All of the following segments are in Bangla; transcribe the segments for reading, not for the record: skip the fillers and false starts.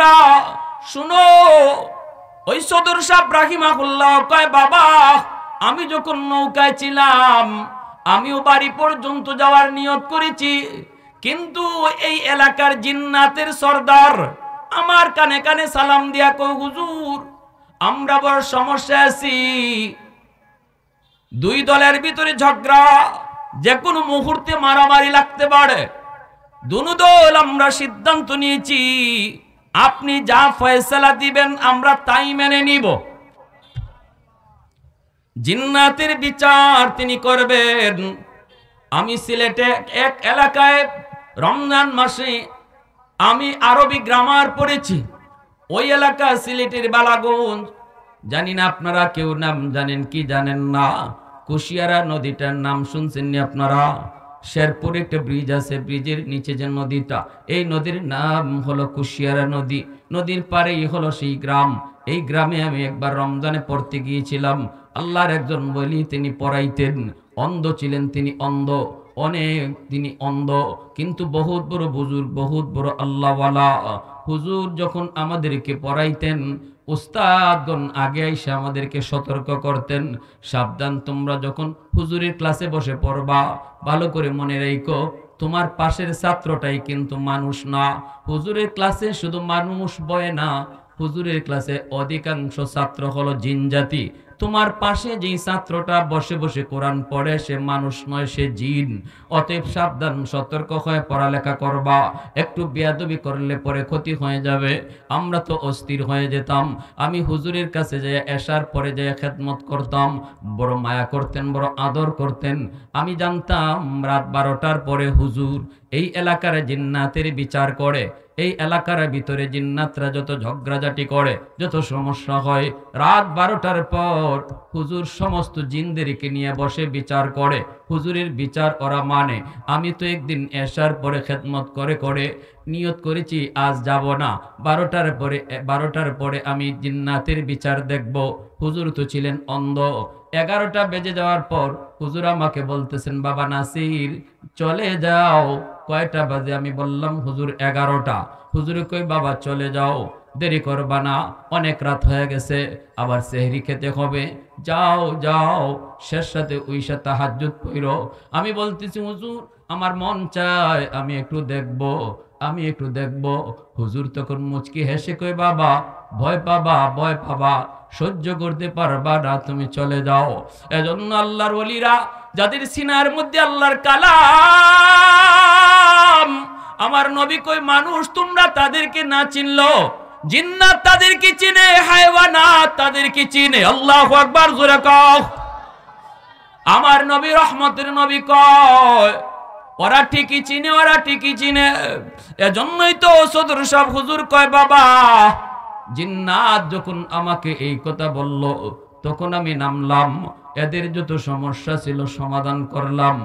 বন্ধুরা শুনো, ওই সদর সাহেব রাহিমাহুল্লাহ কয় বাবা আমি যখন নৌকায় ছিলাম আমিও বাড়ি পর্যন্ত যাওয়ার নিয়ত করেছি, কিন্তু এই এলাকার জিন্নাতের সর্দার আমার কানে কানে সালাম দিয়া কই হুজুর আমরা বড় সমস্যা আছি, দুই দলের ভিতরে ঝগড়া, যে কোনো মুহূর্তে মারামারি লাগতে পারে, দুনো দল আমরা সিদ্ধান্ত নিয়েছি আপনি যা ফয়সালা দিবেন আমরা তাই মেনে নিব। জিন্নাতের বিচার তিনি করবেন। আমি সিলেটে এক এলাকায় রমজান মাসে আমি আরবি গ্রামার পড়েছি, ওই এলাকা সিলেটের বালাগঞ্জ, জানি না আপনারা কেউ নাম জানেন কি জানেন না, কুশিয়ারা নদীটার নাম শুনছেন নি আপনারা? শেরপুরে একটা ব্রিজ আছে, ব্রিজের নিচে যে নদীটা, এই নদীর নাম হলো কুশিয়ারা নদী। নদীর পারেই হলো সেই গ্রাম। এই গ্রামে আমি একবার রমজানে পড়তে গিয়েছিলাম। আল্লাহর একজন ওলি তিনি পড়াইতেন, অন্ধ ছিলেন তিনি, অন্ধ অনেক, তিনি অন্ধ কিন্তু বহুত বড় বুজুর্গ, বহুত বড় আল্লাহওয়ালা হুজুর। যখন আমাদেরকে পড়াইতেন উস্তাদগণ আগে এসে আমাদেরকে সতর্ক করতেন, সাবধান তোমরা যখন হুজুরের ক্লাসে বসে পড়বা ভালো করে মনে রাখো তোমার পাশের ছাত্রটাই কিন্তু মানুষ না। হুজুরের ক্লাসে শুধু মানুষ বয় না, হুজুরের ক্লাসে অধিকাংশ ছাত্র হলো জিন জাতি। তোমার পাশে যেই ছাত্রটা বসে বসে কোরআন পড়ে সে মানুষ নয়, সে জিন। অতএব সাবধান, সতর্ক হয়ে পড়ালেখা করবা, একটু বেয়াদবি করলে পরে ক্ষতি হয়ে যাবে। আমরা তো অস্থির হয়ে যেতাম। আমি হুজুরের কাছে যে এশার পরে যে খেদমত করতাম, বড় মায়া করতেন, বড় আদর করতেন। আমি জানতাম রাত 12টার পরে হুজুর এই এলাকার জিন্নাতের বিচার করে, এই এলাকার ভিতরে জিন্নাতরা যত ঝগড়াঝাটি করে, যত সমস্যা হয়, রাত 12টার পর হুজুর সমস্ত জিনদেরকে নিয়ে বসে বিচার করে। হুজুরের বিচার ওরা মানে। আমি তো একদিন এশার পরে খেদমত করে করে নিয়ত করেছি আজ যাব না, 12টার পরে আমি জিন্নাতের বিচার দেখব। হুজুর তো ছিলেন অন্ধ। 11টা বেজে যাওয়ার পর হুজুর আমাকে বলতেছেন বাবা নাসির চলে যাও। কয়টা বাজে? আমি বললাম হুজুর 11টা। হুজুরে কই বাবা চলে যাও, দেরি করবা না, অনেক রাত হয়ে গেছে, আবার সেহরি খেতে হবে, যাও যাও, শেষ সাথে উইশা তাহাজ্জুদ পড়ো। আমি বলতেছি হুজুর আমার মন চায় আমি একটু দেখব, আমি একটু দেখব। হুজুর তখন মুচকি হেসে কই বাবা ভয় পাবা, ভয় পাবা, সহ্য করতে পারবা না, তুমি চলে যাও। এজন্য আল্লাহর ওলিরা যাদের সিনার মধ্যে আল্লাহর কালাম, আমার নবী কই মানুষ তোমরা তাদেরকে না চিনলো, জিন্নাত তাদেরকে চিনে, হায়ওয়ানাত তাদেরকে চিনে। আল্লাহু আকবার, জোরে কও। আমার নবী রহমতের নবী কয় ওরা ঠিকই চিনে, ওরা ঠিকই চিনে। এজন্যই তো সদর সাহেব হুজুর কয় বাবা জিন্নাত যখন আমাকে এই কথা বলল তখন আমি নামলাম, এদের যত সমস্যা ছিল সমাধান করলাম,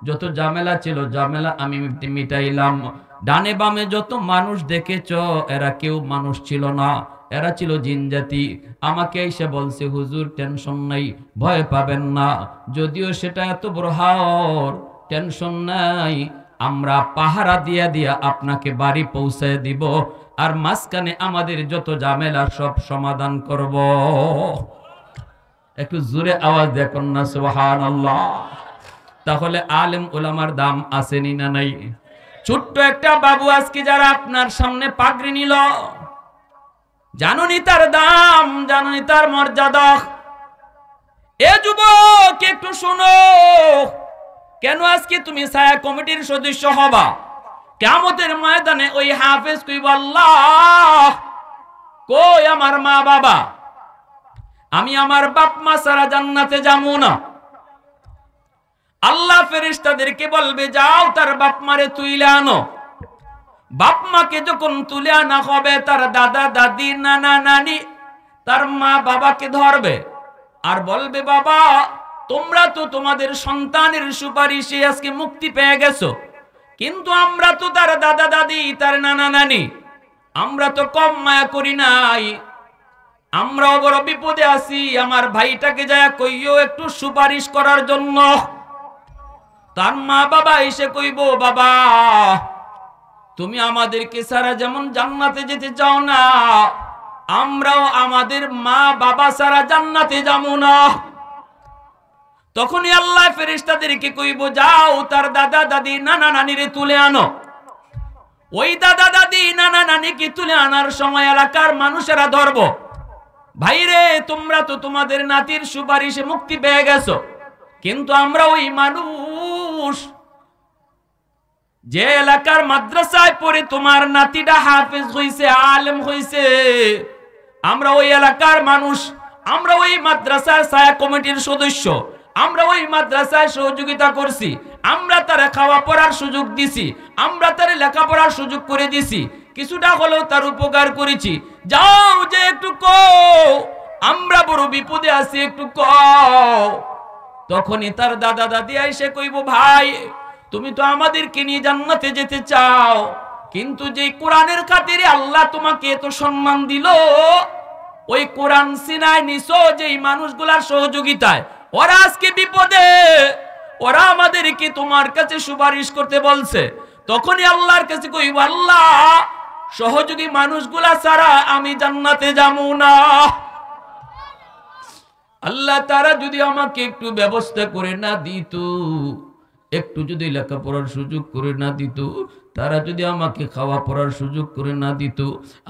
যত ঝামেলা ছিল ঝামেলা আমি মিটাইলাম। ডানে বামে যত মানুষ দেখেছ এরা কেউ মানুষ ছিল না, এরা ছিল জিন জাতি। আমাকে এসে বলছে হুজুর টেনশন নাই, ভয় পাবেন না, যদিও সেটা এত বড় হাওর, টেনশন নাই, আমরা পাহারা দিয়া দিয়া আপনাকে বাড়ি পৌঁছে দিব, আর মাঝখানে আমাদের যত ঝামেলা সব সমাধান করব। একটু জোরে আওয়াজ দেখুন না সুবহানাল্লাহ। তাহলে আলেম ওলামার দাম আসেনি না নাই? ছোট্ট একটা বাবু আজকে যারা আপনার সামনে পাগড়ি নিল, জানুনি তার দাম, জানুনি তার মর্যাদা। এ যুবক একটু শোনো, কেন আজকে তুমি ছায়া কমিটির সদস্য হবা? কিয়ামতের ময়দানে ওই হাফেজ কইব আল্লাহ কই আমার মা বাবা, আমি আমার বাপ মা ছাড়া জান্নাতে যাবো না। আল্লাহ ফেরেশতাদেরকে বলবে যাও তার বাপ মারে তুইলে আনো। বাপ মাকে যখন তুলে আনা হবে তার দাদা দাদি নানা নানি তার মা বাবাকে ধরবে আর বলবে বাবা তোমরা তো তোমাদের সন্তানের সুপারিশে আজকে মুক্তি পেয়ে গেছো, কিন্তু আমরা তো তার দাদা দাদি তার নানা নানি আমরা তো কম মায়া করি নাই, আমরাও বড় বিপদে আছি, আমার ভাইটাকে যায় কইও একটু সুপারিশ করার জন্য। তার মা বাবা এসে কইব বাবা তুমি আমাদেরকে ছাড়া যেমন জান্নাতে যেতে চাও না, আমরাও আমাদের মা বাবা ছাড়া জান্নাতে যাবো না। তখনই আল্লাহ ফেরেশতাদেরকে কইব, যাও তার দাদা দাদি নানা নানিরে তুলে আনো। ওই দাদা দাদি নানা নানিকে তুলে আনার সময় এলাকার মানুষেরা ধরব, ভাইরে তোমরা তো তোমাদের নাতির সুপারিশে মুক্তি পেয়ে গেছো, কিন্তু আমরা ওই মানুষ যে এলাকার মাদ্রাসায় পড়ে তোমার নাতিটা হাফেজ হইছে, আলেম হইছে, আমরা ওই এলাকার মানুষ, আমরা ওই মাদ্রাসার ছায়া কমিটির সদস্য, আমরা ওই মাদ্রাসায় সহযোগিতা করছি, আমরা তার খাওয়া পড়ার সুযোগ দিছি, আমরা তার লেখাপড়ার সুযোগ করে দিছি, কিছুটা হলেও তার উপকার করেছি, যাও যে একটু কও আমরা বড় বিপদে আছি, একটু কও। তখনই তার দাদা দাদি এসে কইব, ভাই তুমি তো আমাদেরকে নিয়ে জান্নাতে যেতে চাও, কিন্তু যে কোরআনের খাতিরে আল্লাহ তোমাকে এত সম্মান দিল, ওই কোরআন সিনায় নিছো যেই মানুষগুলার সহযোগিতায়, ওরা আজকে বিপদে, ওরা আমাদেরকে তোমার কাছে সুপারিশ করতে বলছে। তখনই আল্লাহর কাছে কইব, আল্লাহ সহযোগী মানুষগুলা ছাড়া আমি জান্নাতে যাবো না। আল্লাহ তারা যদি আমাকে একটু ব্যবস্থা করে না দিত, একটু যদি লেখাপড়ার সুযোগ করে না দিত, তারা যদি আমাকে খাওয়া পড়ার সুযোগ করে না দিত,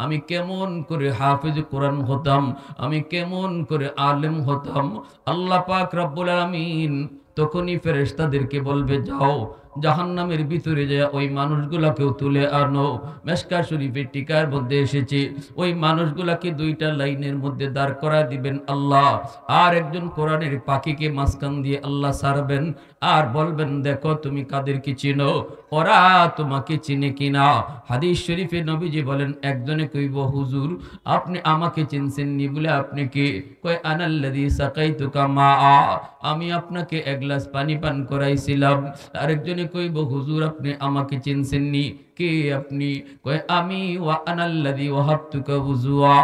আমি কেমন করে হাফেজ কোরআন হতাম, আমি কেমন করে আলেম হতাম। আল্লাহ পাক রব্বুল আলামিন তখনই ফেরেশতাদেরকে বলবে, যাও জাহান্নামের ভিতরে যায় ওই মানুষগুলাকেও তুলে আনো। মেশকাত শরীফের টিকার মধ্যে এসেছে, ওই মানুষগুলাকে দুইটা লাইনের মধ্যে দাঁড় করা দিবেন আল্লাহ, আর একজন কোরআনের পাখিকে মাঝখান দিয়ে আল্লাহ ছাড়বেন, আর বলবেন, দেখো তুমি কাদেরকে চিনো, ওরা তোমাকে চিনে কিনা। হাদিস শরীফে নবীজি বলেন, একজনে কইব, হুজুর আপনি আমাকে চিনছেন নি বলে আপনি কে? কয়, আনাল্লাযী সাকাইতুকা মা, আমি আপনাকে এক গ্লাস পানি পান করাইছিলাম। আরেকজনে কইব, হুজুর আপনি আমাকে চিনছেন নি, কে আপনি? কয়, আমি ওয়া আনাল্লাযী ওয়াহাবতুকা ওযুআ,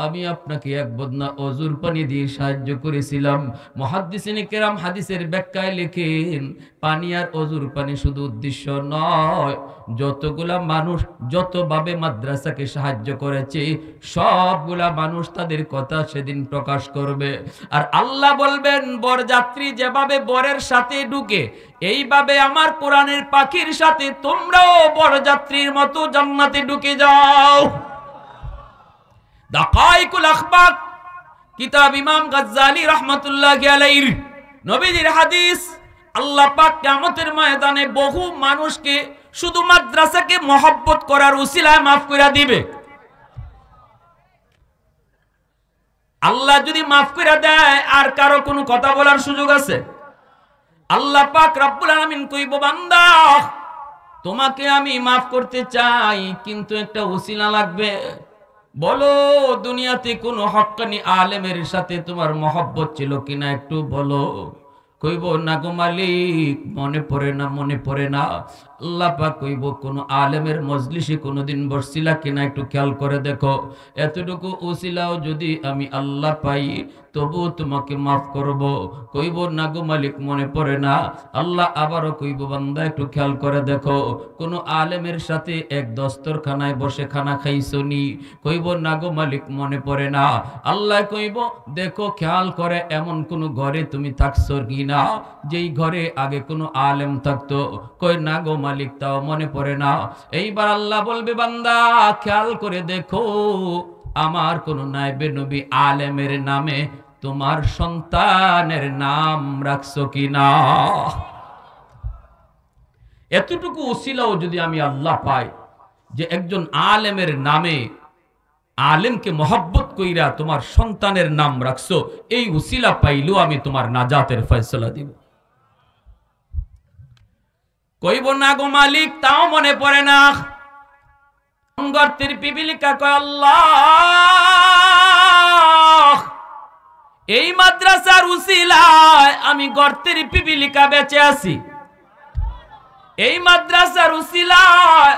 আমি আপনাকে এক বদনা ওযুর পানি দিয়ে সাহায্য করেছিলাম। মুহাদ্দিসিনে কেরাম হাদিসের ব্যাখ্যায় লেখেন, পানি আর ওযুর পানি শুধু উদ্দেশ্য নয়, যতগুলা মানুষ যতভাবে মাদ্রাসাকে সাহায্য করেছে সবগুলা মানুষ তাদের কথা সেদিন প্রকাশ করবে। আর আল্লাহ বলবেন, বরযাত্রী যেভাবে বরের সাথে ঢুকে, এইভাবে আমার কোরআনের পাখির সাথে তোমরাও বরযাত্রীর মতো জান্নাতে ঢুকে যাও। দাকাইকুল আখবাক কিতাব ইমাম গাজ্জালি রাহমাতুল্লাহি আলাইহি, নবীজির হাদিস, আল্লাহ পাক কিয়ামতের ময়দানে বহু মানুষকে শুধু মাদ্রাসাকে মহব্বত করার উসিলায় মাফ করে দিবে। আল্লাহ যদি মাফ করে দেয়, আর কারো কোনো কথা বলার সুযোগ আছে? আল্লাহ পাক রব্বুল আলামিন কইব, বান্দা তোমাকে আমি মাফ করতে চাই, কিন্তু একটা উসিলা লাগবে। বলো দুনিয়াতে কোনো হক্কানি আলেমের সাথে তোমার মহব্বত ছিল কিনা, একটু বলো। কইব, না গো মালিক, মনে পড়ে না, মনে পড়ে না। আল্লাহ পাক কইব, কোন আলেমের মজলিসে কোনোদিন বসছিলা কিনা, একটু খেয়াল করে দেখো। এতটুকু উসিলাও যদি আমি আল্লাহ পাই, তবু তোমাকে মাফ করব। কইব, না গো মালিক, মনে পড়ে না। আল্লাহ আবারও কইব, বান্দা একটু খেয়াল করে দেখো, কোন আলেমের সাথে এক দস্তরখানায় বসে খানা খাইছনি? কইব, না গো মালিক, মনে পড়ে না। আল্লাহ কইব, দেখো খেয়াল করে এমন কোন ঘরে তুমি থাকছো কিনা যেই ঘরে আগে কোনো আলেম থাকতো? কই, না গো মালিক, তাও মনে পড়ে না। এইবার আল্লাহ বলবে, বান্দা খেয়াল করে দেখো, আমার কোন নায়েবে নবী আলেমের নামে তোমার সন্তানের নাম রাখছো কিনা? এতটুকু উসিলাও যদি আমি আল্লাহ পাই, যে একজন আলেমের নামে, আলেমকে মহব্বত কইরা তোমার সন্তানের নাম রাখছো, এই উসিলা পাইলেও আমি তোমার নাজাতের ফয়সালা দিব। কইব, না গো মালিক, তাও মনে পড়ে না। গর্তের পিপিলিকা কয়, আল্লাহ এই মাদ্রাসার উসিলায় আমি গর্তের পিপিলিকা বেঁচে আছি, এই মাদ্রাসার উসিলায়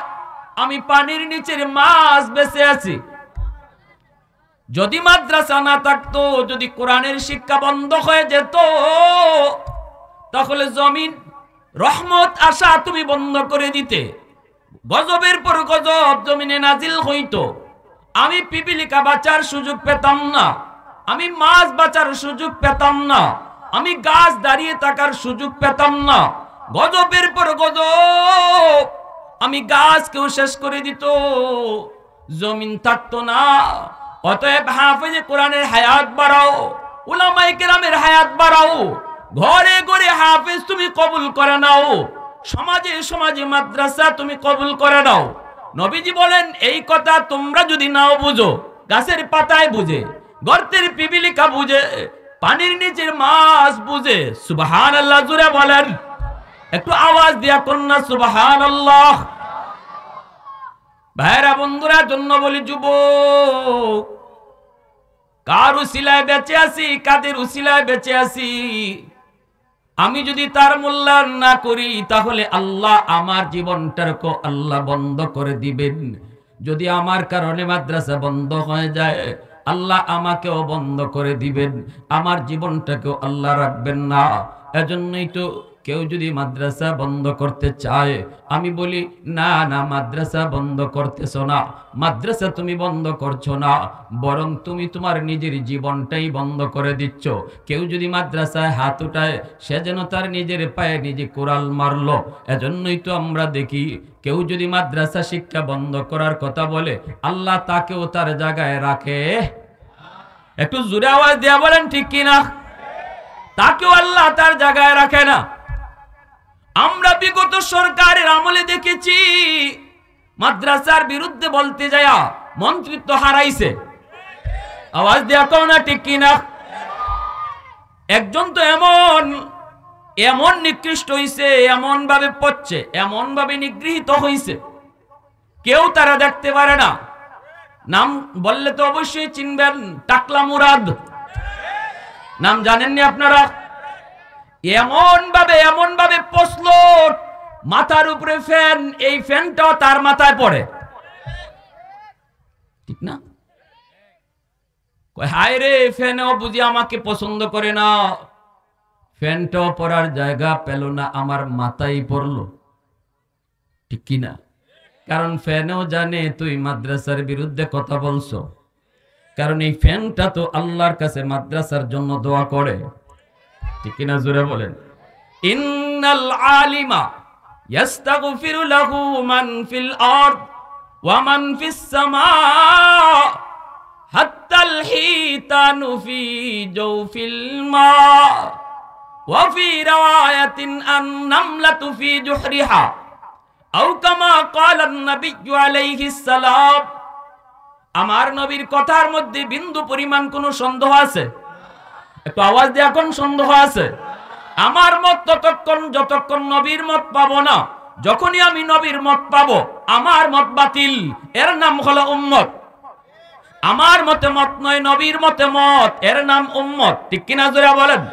আমি পানির নিচের মাছ বেঁচে আছি। যদি মাদ্রাসা না থাকতো, যদি কোরআনের শিক্ষা বন্ধ হয়ে যেত, তাহলে জমিন রহমত আসা তুমি বন্ধ করে দিতে, গজবের পর গজব জমিনে নাজিল হইতো, আমি পিপিলিকা বাঁচার সুযোগ পেতাম না, আমি মাছ বাঁচার সুযোগ পেতাম না, আমি গাছ দাঁড়িয়ে থাকার সুযোগ পেতাম না। গজবের পর গজব, আমি গাছকেও শেষ করে দিত, জমিন থাকতো না। অতএব হাফেজে কোরআনের হায়াত বাড়াও, উলামায়ে কেরামের হায়াত বাড়াও, ঘরে ঘরে হাফেজ তুমি কবুল করে নাও, সমাজে সমাজে মাদ্রাসা তুমি কবুল করে নাও। নবীজি বলেন এই কথা তোমরা যদি নাও বুঝো, গাছের পাতায় বুঝে, গর্তের পিপিলিকা বুঝে, পানির নিচের মাছ বুঝে। সুবহানাল্লাহ জোরে বলেন, একটু আওয়াজ দিয়া কন্যা সুবহানাল্লাহ। ভাইরা বন্ধুরা জন্য বলি, যুবক, কার উসিলায় বেঁচে আছি, কাদের উসিলায় বেঁচে আছি, আমি যদি তার মূল্যায়ন না করি তাহলে আল্লাহ আমার জীবনটাকে আল্লাহ বন্ধ করে দিবেন। যদি আমার কারণে মাদ্রাসা বন্ধ হয়ে যায়, আল্লাহ আমাকেও বন্ধ করে দিবেন, আমার জীবনটাকেও আল্লাহ রাখবেন না। এজন্যই তো কেউ যদি মাদ্রাসা বন্ধ করতে চায়, আমি বলি না না, মাদ্রাসা বন্ধ করতেছো না, মাদ্রাসা তুমি বন্ধ করছো না, বরং তুমি তোমার নিজের জীবনটাই বন্ধ করে দিচ্ছ। কেউ যদি মাদ্রাসায় হাত উঠায়, সে যেন তার নিজের পায়ে নিজে কোরাল মারলো। এজন্যই তো আমরা দেখি কেউ যদি মাদ্রাসা শিক্ষা বন্ধ করার কথা বলে, আল্লাহ তাকেও তার জায়গায় রাখে। একটু জোরে আওয়াজ দেয়া বলেন ঠিক কিনা? তাকেও আল্লাহ তার জায়গায় রাখে না। আমরা বিগত সরকারের আমলে দেখেছি, মাদ্রাসার বিরুদ্ধে বলতে যায়া মন্ত্রিত্ব হারাইছে। আওয়াজ দেয়া কও না ঠিক কিনা? একজন তো এমন নিকৃষ্ট হইছে, এমন ভাবে পড়ছে, এমন ভাবে নিগৃহীত হইছে, কেউ তারা দেখতে পারে না। নাম বললে তো অবশ্যই চিনবেন, টাকলা মুরাদ। নাম জানেননি আপনারা? এমন ভাবে পচলো, মাথার উপরে ফ্যান, এই ফ্যানটাও তার মাথায় পড়ে, ঠিক না? হায় রে, ফ্যানও বুঝি আমাকে পছন্দ করে না, ফ্যানটাও পড়ার জায়গা পেল না, আমার মাথায় পড়লো, ঠিক কিনা? কারণ ফ্যানও জানে তুই মাদ্রাসার বিরুদ্ধে কথা বলছো, কারণ এই ফ্যানটা তো আল্লাহর কাছে মাদ্রাসার জন্য দোয়া করে, ঠিক কিনা? জোরে বলেন। ইন্নাল আলিমা ইস্তাগফিরু লাহু মান ফিল আরদ ওয়া মান ফিস সামা হাত্তাল হিতানু ফি জাওফিল মা ওয়া ফি রাওয়ায়াতিন আন নামলাতু ফি জুহরিহা আও কামা ক্বালা আন-নাবিয়্যু আলাইহিস সালাম। আমার নবীর কথার মধ্যে বিন্দু পরিমাণ কোনো সন্দেহ আছে? একটু আওয়াজ দিয়ে এখন সন্দেহ আছে? আমার মত ততক্ষণ যতক্ষণ নবীর মত পাবো না। যখনই আমি নবীর মত পাবো, আমার মত বাতিল, এর নাম হলো উম্মত। আমার মতে মত নয়, নবীর মতে মত, এর নাম উম্মত, ঠিক কিনা জোরে বলেন?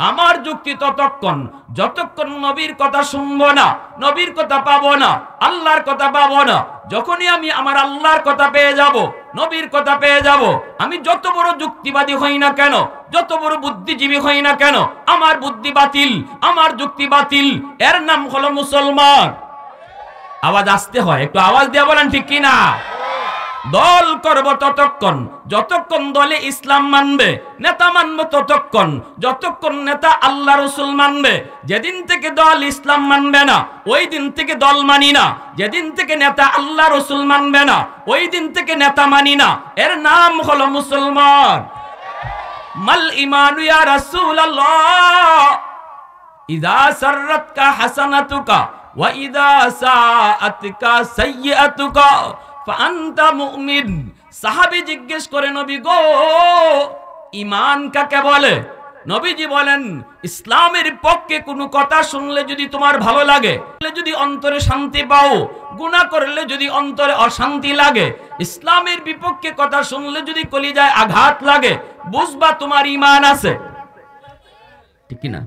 আমার যুক্তি ততক্ষণ যতক্ষণ নবীর কথা শুনবো না, নবীর কথা পাবো না, আল্লাহর কথা পাবো না। যখনই আমি আমার আল্লাহর কথা পেয়ে যাব, নবীর কথা পেয়ে যাব, আমি যত বড় যুক্তিবাদী হই না কেন, যত বড় বুদ্ধিজীবী হই না কেন, আমার বুদ্ধি বাতিল, আমার যুক্তি বাতিল, এর নাম হলো মুসলমান। আওয়াজ আসতে হয়, একটু আওয়াজ দিয়ে বলেন ঠিক কিনা? দল করব ততক্ষণ যতক্ষণ দলে ইসলাম মানবে, নেতা মানব ততক্ষণ যতক্ষণ নেতা আল্লাহ রসুল মানবে। যেদিন থেকে দল ইসলাম মানবে না, ওই দিন থেকে দল মানি না। যেদিন থেকে নেতা আল্লাহ রসুল মানবে না, ওই দিন থেকে নেতা মানি না। এর নাম হলো মুসলমান। মাল ঈমানু ইয়া রাসূলুল্লাহ ইযা সাররাতকা হাসানাতুকা ওয়া ইযা সাআতকা সাইয়্যাতুকা ফাআনতা মুমিন। সাহাবী জিজ্ঞেস করে, নবী গো, ঈমান কাকে বলে? নবীজি বলেন, ইসলামের পক্ষে কোনো কথা শুনলে যদি তোমার ভালো লাগে, যদি অন্তরে শান্তি পাও, গুনাহ করলে যদি অন্তরে অশান্তি লাগে, ইসলামের বিপক্ষে কথা শুনলে যদি কলিজায় আঘাত লাগে, বুঝবা তোমার ঈমান আছে, ঠিক কি না?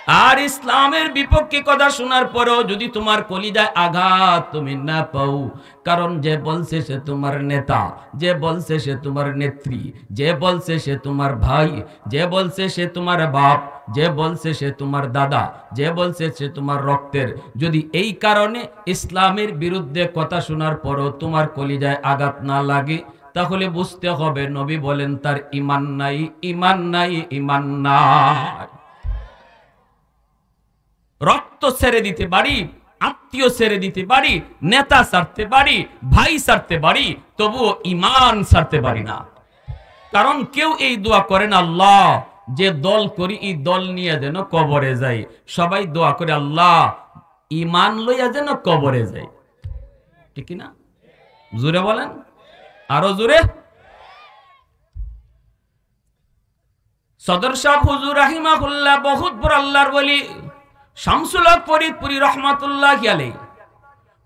আর ইসলামের বিপক্ষে কথা শোনার পরেও যদি তোমার কলিজায় আঘাত তুমি না পাও, কারণ যে বলছে সে তোমার নেতা, যে বলছে সে তোমার নেত্রী, যে বলছে সে তোমার ভাই, যে বলছে সে তোমার বাপ, যে বলছে সে তোমার দাদা, যে বলছে সে তোমার রক্তের, যদি এই কারণে ইসলামের বিরুদ্ধে কথা শোনার পরও তোমার কলিজায় আঘাত না লাগে, তাহলে বুঝতে হবে নবী বলেন তার ঈমান নাই, ঈমান নাই, ঈমান নাই। রক্ত ছেড়ে দিতে পারি, আত্মীয় ছেড়ে দিতে পারি, নেতা ছাড়তে পারি, ভাই ছাড়তে পারি, তবুও ঈমান ছাড়তে পারি না। কারণ কেউ এই দোয়া করেন, আল্লাহ যে দল করি এই দল নিয়ে যেন কবরে যাই। সবাই দোয়া করে আল্লাহ ঈমান লইয়া যেন কবরে যাই, ঠিক না? জোরে বলেন, আরো জোরে। সদর সাহেব হুজুর রাহিমাহুল্লাহ বহুত বড় আল্লাহর ওলি, শামসুল হক ফরিদপুরি রহমাতুল্লাহি আলাইহি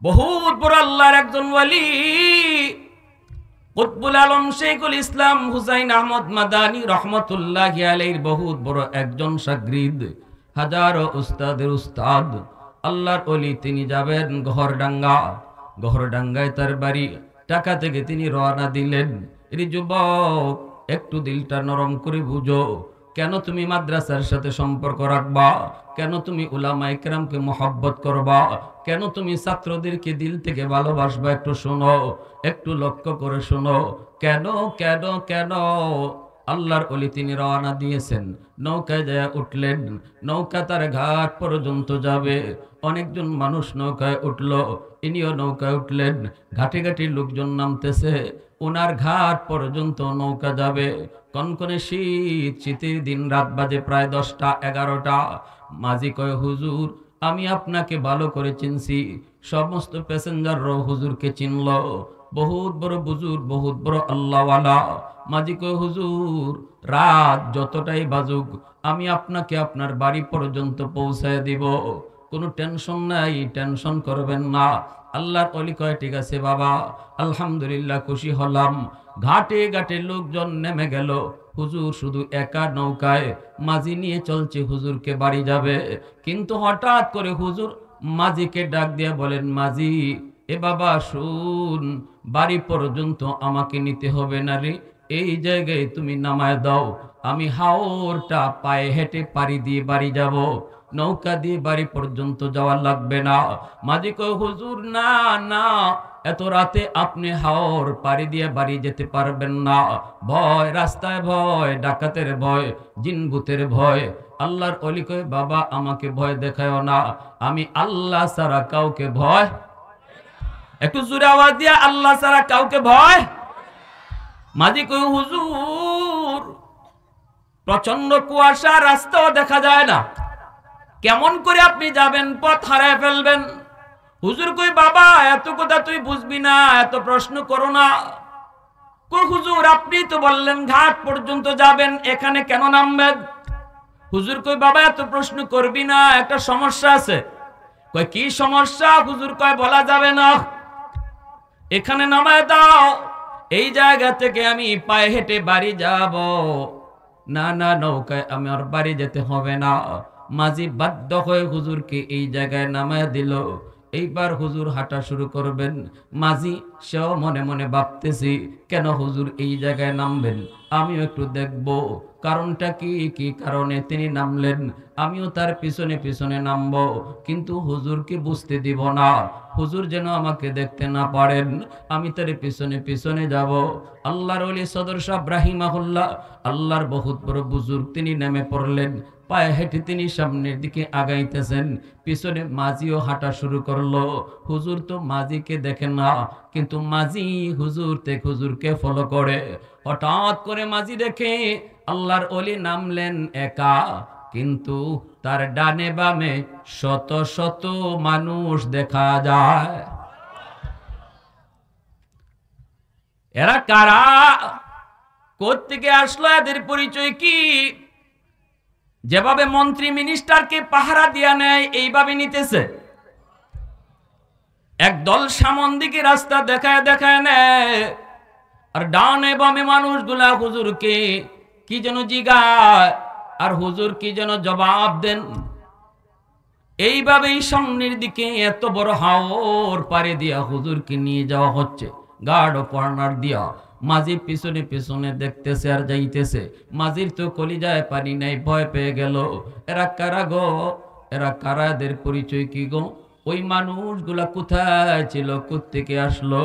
বহুত বড় আল্লাহর একজন ওলি, কুতবুল আলম শেখুল ইসলাম হুসাইন আহমদ মাদানী রহমাতুল্লাহি আলাইহির বহুত বড় একজন শাগরিদ, হাজারো উস্তাদের উস্তাদ আল্লাহর ওলি। তিনি যাবেন গহরডাঙ্গা, গহরডাঙ্গায় তার বাড়ি। টাকা থেকে তিনি রওনা দিলেন। এর যুবক, একটু দিলটা নরম করে বুঝো, কেন তুমি মাদ্রাসার সাথে সম্পর্ক রাখবা, কেন তুমি উলামায়ে কেরামকে মহব্বত করবা, কেন তুমি ছাত্রদেরকে দিল থেকে ভালোবাসবা, একটু শোনো, একটু লক্ষ্য করে শোনো। কেন কেন কেন আল্লাহর ওলি তিনি রওনা দিয়েছেন, নৌকায় যায় উঠলেন। নৌকা তার ঘাট পর্যন্ত যাবে। অনেকজন মানুষ নৌকায় উঠল, ইনিও নৌকায় উঠলেন। ঘাটে ঘাটে লোকজন নামতেছে, ওনার ঘাট পর্যন্ত নৌকা যাবে। কনকনে শীত, শীতের দিন, রাত বাজে প্রায় 10টা 11টা। মাঝি কয়, হুজুর আমি আপনাকে ভালো করে চিনছি। সমস্ত প্যাসেঞ্জাররাও হুজুরকে চিনল। বহুত বড় বুজুর্গ, বহুত বড় আল্লাহওয়ালা। মাঝি কয়, হুজুর রাত যতটাই বাজুক আমি আপনাকে আপনার বাড়ি পর্যন্ত পৌঁছায় দিব, কোনো টেনশন নাই, টেনশন করবেন না। আল্লাহর ওলি কয়, ঠিক আছে বাবা, আলহামদুলিল্লাহ, খুশি হলাম। ঘাটে ঘাটে লোকজন নেমে গেল। হুজুর শুধু একা নৌকায়, মাঝি নিয়ে চলছে, হুজুরকে বাড়ি যাবে। কিন্তু হঠাৎ করে হুজুর মাঝিকে ডাক দিয়ে বলেন, মাঝি এ বাবা শুন, বাড়ি পর্যন্ত আমাকে নিতে হবে না রে, এই জায়গায় তুমি নামায় দাও, আমি হাওরটা পায়ে হেঁটে পাড়ি দিয়ে বাড়ি যাব, নৌকা দিয়ে বাড়ি পর্যন্ত যাওয়া লাগবে না। মাঝি কয়, হুজুর না না, এত রাতে আপনি হাওর পাড়ি দিয়ে বাড়ি যেতে পারবেন না, ভয়, রাস্তায় ভয়, ডাকাতের ভয়, জিনভূতের ভয়। আল্লাহর ওলি কয়, বাবা আমাকে ভয় দেখায়ও না, আমি আল্লাহ ছাড়া কাউকে ভয়, একটু জোরে আওয়াজ দিয়া, আল্লাহ ছাড়া কাউকে ভয়। মাঝি কয়, হুজুর প্রচন্ড কুয়াশা, রাস্তাও দেখা যায় না, কেমন করে আপনি যাবেন, পথ হারায় ফেলবেন। হুজুর কই, বাবা এত কথা তুই বুঝবি না, এত প্রশ্ন করো না। কই, হুজুর আপনি তো বললেন ঘাট পর্যন্ত যাবেন, এখানে কেন নামবেন? হুজুর কই, বাবা এত প্রশ্ন করবি না, একটা সমস্যা আছে। কই, কি সমস্যা? হুজুর কয়, বলা যাবে না, এখানে নামায় দাও, এই জায়গা থেকে আমি পায়ে হেঁটে বাড়ি যাব। না না, নৌকায় আমার বাড়ি যেতে হবে না। মাঝি বাধ্য হয়ে হুজুরকে এই জায়গায় নামায় দিল। এইবার হুজুর হাঁটা শুরু করবেন। মাঝি সেও মনে মনে ভাবতেছি, কেন হুজুর এই জায়গায় নামবেন, আমিও একটু দেখব কারণটা কি, কি কারণে তিনি নামলেন, আমিও তার পিছনে পিছনে নামবো, কিন্তু হুজুরকে বুঝতে দিব না, হুজুর যেন আমাকে দেখতে না পারেন, আমি তার পিছনে পিছনে যাব। আল্লাহর ওলি সদর সাহেব রাহিমাহুল্লাহ, আল্লাহর বহুত বড় বুজুর্গ, তিনি নেমে পড়লেন। পায়ে হেঁটে তিনি সামনের দিকে আগাইতেছেন, পিছনে মাঝিও হাঁটা শুরু করলো। হুজুর তো মাঝিকে দেখেন না, কিন্তু মাঝি হুজুরকে ফলো করে। হঠাৎ করে মাঝি দেখে আল্লাহর ওলি নামলেন একা, কিন্তু তার ডানে বামে শত শত মানুষ দেখা যায়। এরা কারা, কোত্থেকে আসলো, এদের পরিচয় কি? যেভাবে মন্ত্রী মিনিস্টারকে পাহারা দিয়া নেয় এইভাবে নিতেছে। একদল সামন দিকে রাস্তা দেখায় দেখায় নেয়, আর ডানে বামে মানুষগুলা হুজুরকে কি যেন জিগায়, আর হুজুর কি যেন জবাব দেন। এইভাবেই সামনের দিকে এত বড় হাওর পারে দিয়া হুজুরকে নিয়ে যাওয়া হচ্ছে গার্ড অফ অনার দিয়া। মাঝি পিছনে পিছনে দেখতেছে আর যাইতেছে। মাঝির তো কলিজায় পানি নাই, ভয় পেয়ে গেল। এরা কারা গো, এরা কারা, এদের পরিচয় কি গো? ওই মানুষগুলা কোথায় ছিল, কোত্থেকে আসলো?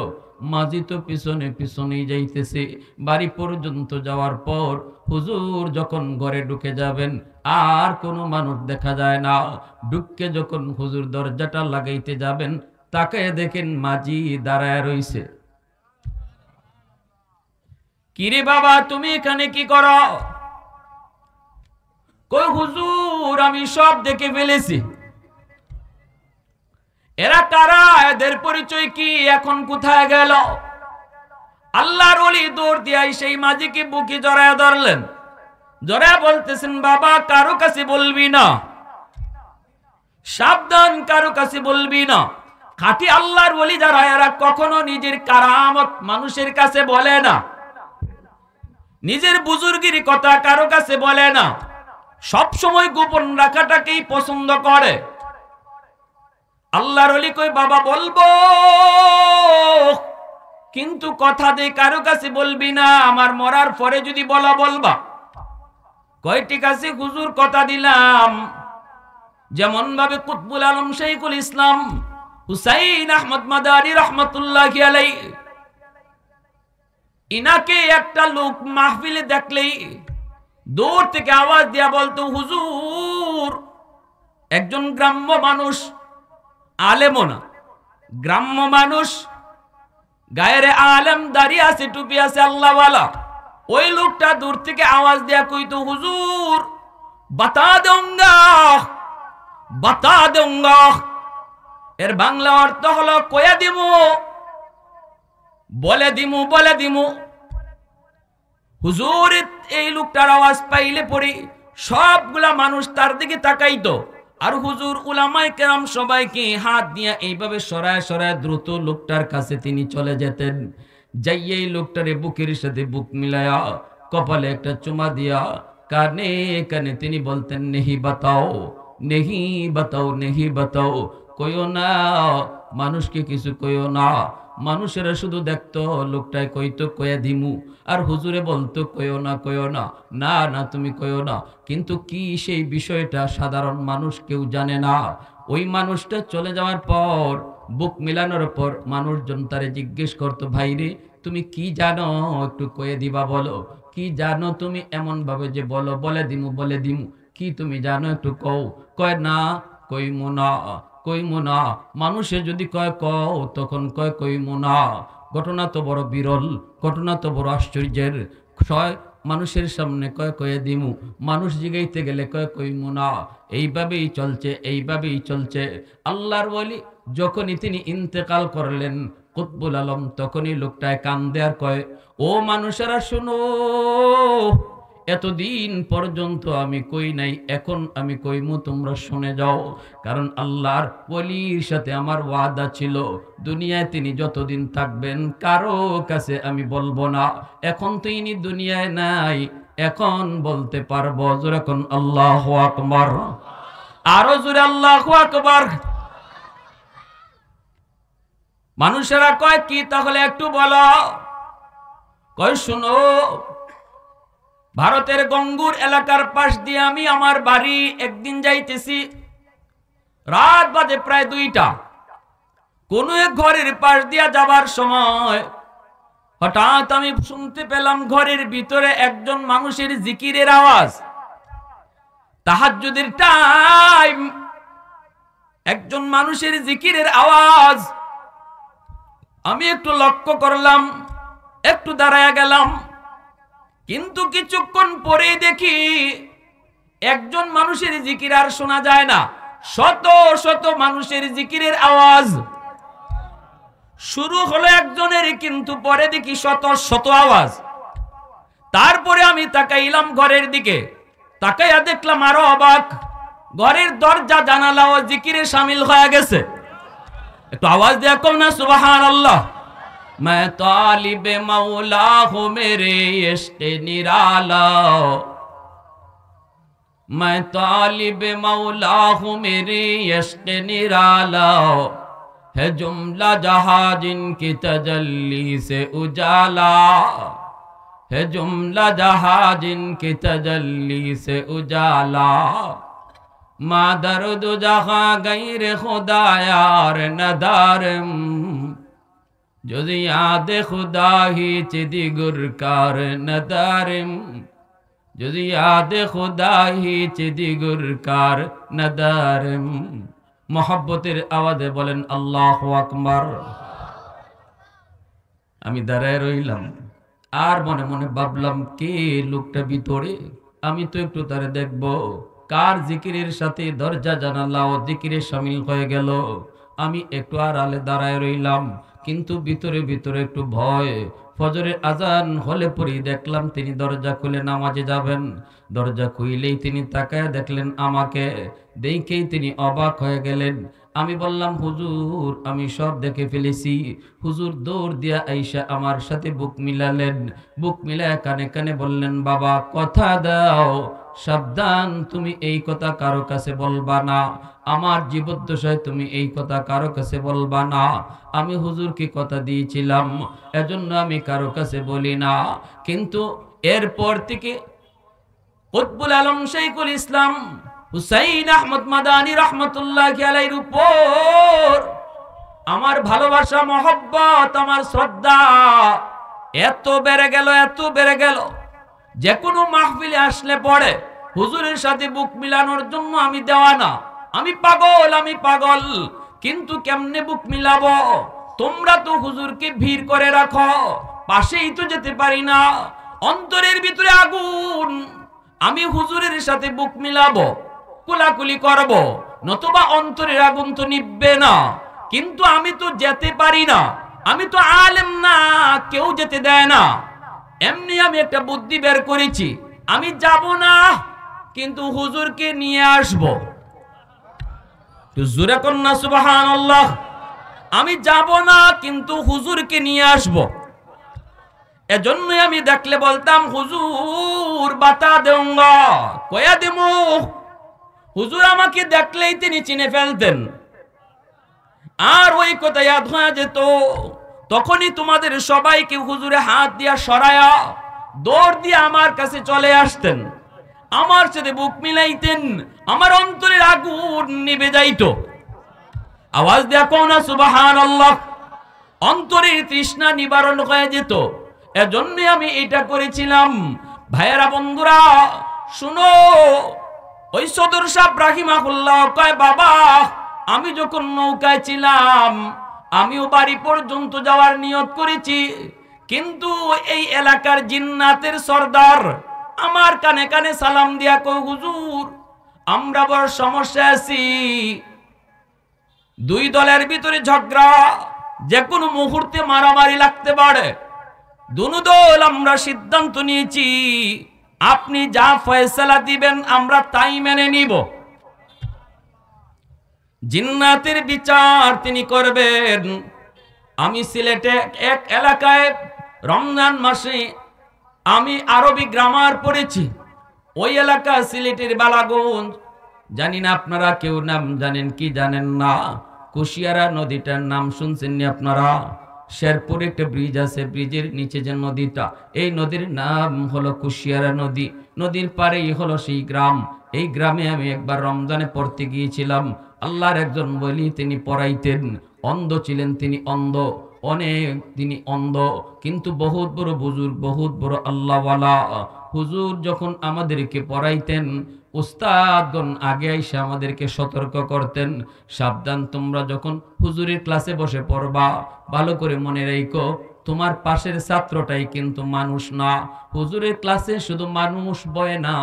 মাঝি তো পিছনে পিছনেই যাইতেছে। বাড়ি পর্যন্ত যাওয়ার পর হুজুর যখন ঘরে ঢুকে যাবেন আর কোনো মানুষ দেখা যায় না। ঢুকে যখন হুজুর দরজাটা লাগাইতে যাবেন, তাকে দেখেন মাঝি দাঁড়ায় রইছে। কিরে বাবা, তুমি এখানে কি করো? কই হুজুর, আমি সব দেখে ফেলেছি। এরা কারা, এদের পরিচয় কি, এখন কোথায় গেল? আল্লাহর ওলি দৌড় দিয়ে সেই মাঝিকে বুকে জড়ায় ধরলেন। জড়ায় বলতেছেন, বাবা কারো কাছে বলবি না, সাবধান, কারো কাছে বলবি না। খাঁটি আল্লাহর ওলি যারা, এরা কখনো নিজের কারামত মানুষের কাছে বলে না, নিজের বুজুর্গির কথা কারো কাছে বলে না, সব সময় গোপন রাখাটাকেই পছন্দ করে। আল্লাহর ওলি কই, বাবা বলবো, কিন্তু কথা দে কারো কাছে বলবি না, আমার মরার পরে যদি বলা বলবা। কয় ঠিক আছে হুজুর, কথা দিলাম। যেমন ভাবে কুতবুল আলম শাইখুল ইসলাম হুসাইন আহমদ মাদানী রহমতুল্লাহি আলাইহি, ইনাকে একটা লোক মাহফিলে দেখলেই দূর থেকে আওয়াজ দিয়া বলতো, হুজুর, একজন গ্রাম্য মানুষ, আলেমও না, গ্রাম্য মানুষ, গায়ের আলেম, দাঁড়িয়ে আছে, টুপি আছে, আল্লাহওয়ালা। ওই লোকটা দূর থেকে আওয়াজ দিয়া কইতো, হুজুর বাতা দেউঙ্গা, বাতা দেউঙ্গা। এর বাংলা অর্থ হলো কয়া দিমু, বলে দিমু, বলে দিমু। হুজুর এই লোকটার আওয়াজ পাইলে পড়ি সবগুলা মানুষ তার দিকে তাকাইতো। আর হুজুর উলামায়ে কেরাম সবাইকে হাত দিয়ে এইভাবে সরায় সরায় দ্রুত লোকটার কাছে তিনি চলে যেতেন। যাইয়ে এই লোকটারে বুকের সাথে বুক মিলায়া কপালে একটা চুমা দিয়া কানে কানে তিনি বলতেন, নেহি বাতাও, নেহি বাতাও, নেহি বাতাও, কইও না মানুষকে কিছু কইও না। মানুষেরা শুধু দেখতো, লোকটায় কইতো কয়া দিমু, আর হুজুরে বলতো কইও না, কইও না, না না তুমি কইও না। কিন্তু কি সেই বিষয়টা সাধারণ মানুষ কেউ জানে না। ওই মানুষটা চলে যাওয়ার পর, বুক মিলানোর পর মানুষজন তারে জিজ্ঞেস করতো, ভাইরে তুমি কি জানো, একটু কয়ে দিবা, বলো কি জানো তুমি, এমন ভাবে যে বলো, বলে দিমু, বলে দিমু, কি তুমি জানো একটু কও। কয় না, কইমু না, কইমু না। মানুষে যদি কয় কও, তখন কয় কইমু না। ঘটনা তো বড় বিরল, ঘটনা তো বড় আশ্চর্যের। মানুষের সামনে কয় কয়ে দিমু, মানুষ জিগাইতে গেলে কয় কইমু না। এইভাবেই চলছে, এইভাবেই চলছে। আল্লাহর ওলি যখনই তিনি ইন্তেকাল করলেন কুতবুল আলম, তখনই লোকটায় কান্দে আর কয়, ও মানুষেরা শুনো, এতদিন পর্যন্ত আমি কই নাই, এখন আমি কইমু, তোমরা শুনে যাও। কারণ আল্লাহর ওলির সাথে আমার ওয়াদা ছিল, দুনিয়ায় তিনি যতদিন থাকবেন কারো কাছে আমি বলবো না। এখন তো ইনি দুনিয়ায় নাই, এখন বলতে পারবো। জোরে কোন আল্লাহু আকবার, আরো জোরে আল্লাহু আকবার। মানুষেরা কয় কি তাহলে একটু বলো। কয় শুনো, ভারতের গঙ্গুর এলাকার পাশ দিয়ে আমি আমার বাড়ি একদিন যাইতেছি, রাত বাজে প্রায় 2টা। কোন এক ঘরের পাশ দিয়া যাবার সময় হঠাৎ আমি শুনতে পেলাম ঘরের ভিতরে একজন মানুষের জিকিরের আওয়াজ। তাহাজ্জুদের টাইম, একজন মানুষের জিকিরের আওয়াজ। আমি একটু লক্ষ্য করলাম, একটু দাঁড়ায় গেলাম, কিন্তু কিছুক্ষণ পরেই দেখি একজন মানুষের জিকির আর শোনা যায় না, শত শত মানুষের জিকিরের আওয়াজ। শুরু হলো একজনের, কিন্তু পরে দেখি শত শত আওয়াজ। তারপরে আমি তাকাইলাম ঘরের দিকে, তাকাইয়া দেখলাম আরো অবাক, ঘরের দরজা জানালাও জিকিরে শামিল হয়ে গেছে। একটু আওয়াজ দিয়ে কও না সুবহানাল্লাহ। मैं तालिबे मौला हूँ मेरे इश्क़ निराला, मैं तालिब मौला हूँ मेरी इश्क निराला है जुमला जहां जिनकी तजल्ली से उजाला है जुमला जहां जिनकी तजल्ली से उजाला मा दर्द जहां गैर खुदा यार नदारम যদি याद खुदा ही चिदी गुरकार नदारम যদি याद खुदा ही चिदी गुरकार नदारम मोहब्बतेर आवाज़े बोलें अल्लाहु আকবার। আমি দাঁড়ায় রইলাম আর মনে মনে ভাবলাম কে লোকটা ভিতরে, আমি তো একটু তারে দেখব কার জিকিরের সাথে দরজা জানালা ও জিকিরে শামিল হয়ে গেল। আমি একটু আড়ালে দাঁড়ায় রইলাম, কিন্তু ভিতরে ভিতরে একটু ভয়। ফজরের আজান হলে পরেই দেখলাম তিনি দরজা খুলে নামাজে যাবেন। দরজা খুইলেই তিনি তাকায় দেখলেন আমাকে, দেখেই তিনি অবাক হয়ে গেলেন। আমি বললাম হুজুর আমি সব দেখে ফেলেছি। হুজুর দৌড় দিয়া আইসা আমার সাথে বুক মিলালেন, বুক মিলায় কানে কানে বললেন বাবা কথা দাও, সাবধান তুমি এই কথা কারো কাছে বলবা না, আমার জীবদ্দশায় তুমি এই কথা কারো কাছে বলবা না। আমি হুজুরকে কথা দিয়েছিলাম, এজন্য আমি কারো কাছে বলি না। কিন্তু এরপর থেকে কুতবুল আলম শাইখুল ইসলাম হুসাইন আহমদ মাদানী রহমতুল্লাহি আলাইহির উপর আমার ভালোবাসা মহব্বত আমার শ্রদ্ধা এত বেড়ে গেল, এত বেড়ে গেল, যে কোনো মাহফিলে আসলে পড়ে হুজুরের সাথে বুক মিলানোর জন্য আমি দেওয়ানা, আমি পাগল, আমি পাগল। কিন্তু কেমনে বুক মিলাবো? তোমরা তো হুজুরকে ভিড় করে রাখো, পাশেই তো যেতে পারি না, অন্তরের ভিতরে আগুন। আমি হুজুরের সাথে বুক মিলাবো, কুলাকুলি করব, নতুবা অন্তরের আগুন তো নিভবে না। কিন্তু আমি তো যেতে পারি না, আমি তো আলেম না, কেউ যেতে দেয় না। এমনি আমি একটা বুদ্ধি বের করেছি, আমি যাব না কিন্তু হুজুরকে নিয়ে আসব। জোরে কন্যা সুবহানাল্লাহ। আমি যাব না কিন্তু হুজুরকে নিয়ে আসব। এজন্যই আমি দেখলে বলতাম হুজুর বাতা দেউঙ্গা, কয়া দেমু। হুজুর আমাকে দেখলেই তিনি চিনে ফেলতেন, আর ওই কথা ইয়াদ হয়ে যেত। তখনই তোমাদের সবাইকে হুজুরে হাত দিয়া সরায়া দৌড় দিয়ে আমার কাছে চলে আসতেন, আমার সাথে বুক মিলাইতেন, আমার অন্তরের আগুন নিভে যাইত। আওয়াজ দেয়া কোন না সুবহানাল্লাহ। অন্তরের তৃষ্ণা নিবারণ হয়ে যেত। এজন্যই আমি এটা করেছিলাম। ভাইয়েরা বন্ধুরা শুনো, ওই সদর সাহেব রাহিমাহুল্লাহ কয় বাবা আমি যখন নৌকায় ছিলাম আমিও বাড়ি পর্যন্ত যাওয়ার নিয়ত করেছি, কিন্তু এই এলাকার জিন্নাতের সর্দার আমার কানে কানে সালাম দিয়া কয় হুজুর আমরা বড় সমস্যা আছি, দুই দলের ভিতরে ঝগড়া, যে কোনো মুহূর্তে মারামারি লাগতে পারে। দুনো দল আমরা সিদ্ধান্ত নিয়েছি, আপনি যা ফয়সালা দিবেন আমরা তাই মেনে নিব। জিন্নাতের বিচার তিনি করবেন। আমি সিলেটে এক এলাকায় রমজান মাসে আমি আরবি গ্রামার পড়েছি। ওই এলাকা সিলেটের বালাগঞ্জ, জানি না আপনারা কেউ নাম জানেন কি জানেন না। কুশিয়ারা নদীটার নাম শুনছেন নি আপনারা? শেরপুরে একটা ব্রিজ আছে, ব্রিজের নিচে যে নদীটা, এই নদীর নাম হলো কুশিয়ারা নদী। নদীর পারেই হলো সেই গ্রাম। এই গ্রামে আমি একবার রমজানে পড়তে গিয়েছিলাম। আল্লাহর একজন ওলি তিনি পড়াইতেন, অন্ধ ছিলেন তিনি, অন্ধ অনেক, তিনি অন্ধ কিন্তু বহুত বড় বুজুর্গ, বহুত বড় আল্লাহওয়ালা। হুজুর যখন আমাদেরকে পড়াইতেন উস্তাদগণ আগে এসে আমাদেরকে সতর্ক করতেন, সাবধান তোমরা যখন হুজুরের ক্লাসে বসে পড়বা ভালো করে মনে রাখো তোমার পাশের ছাত্রটাই কিন্তু মানুষ না। হুজুরের ক্লাসে শুধু মানুষ বয় না,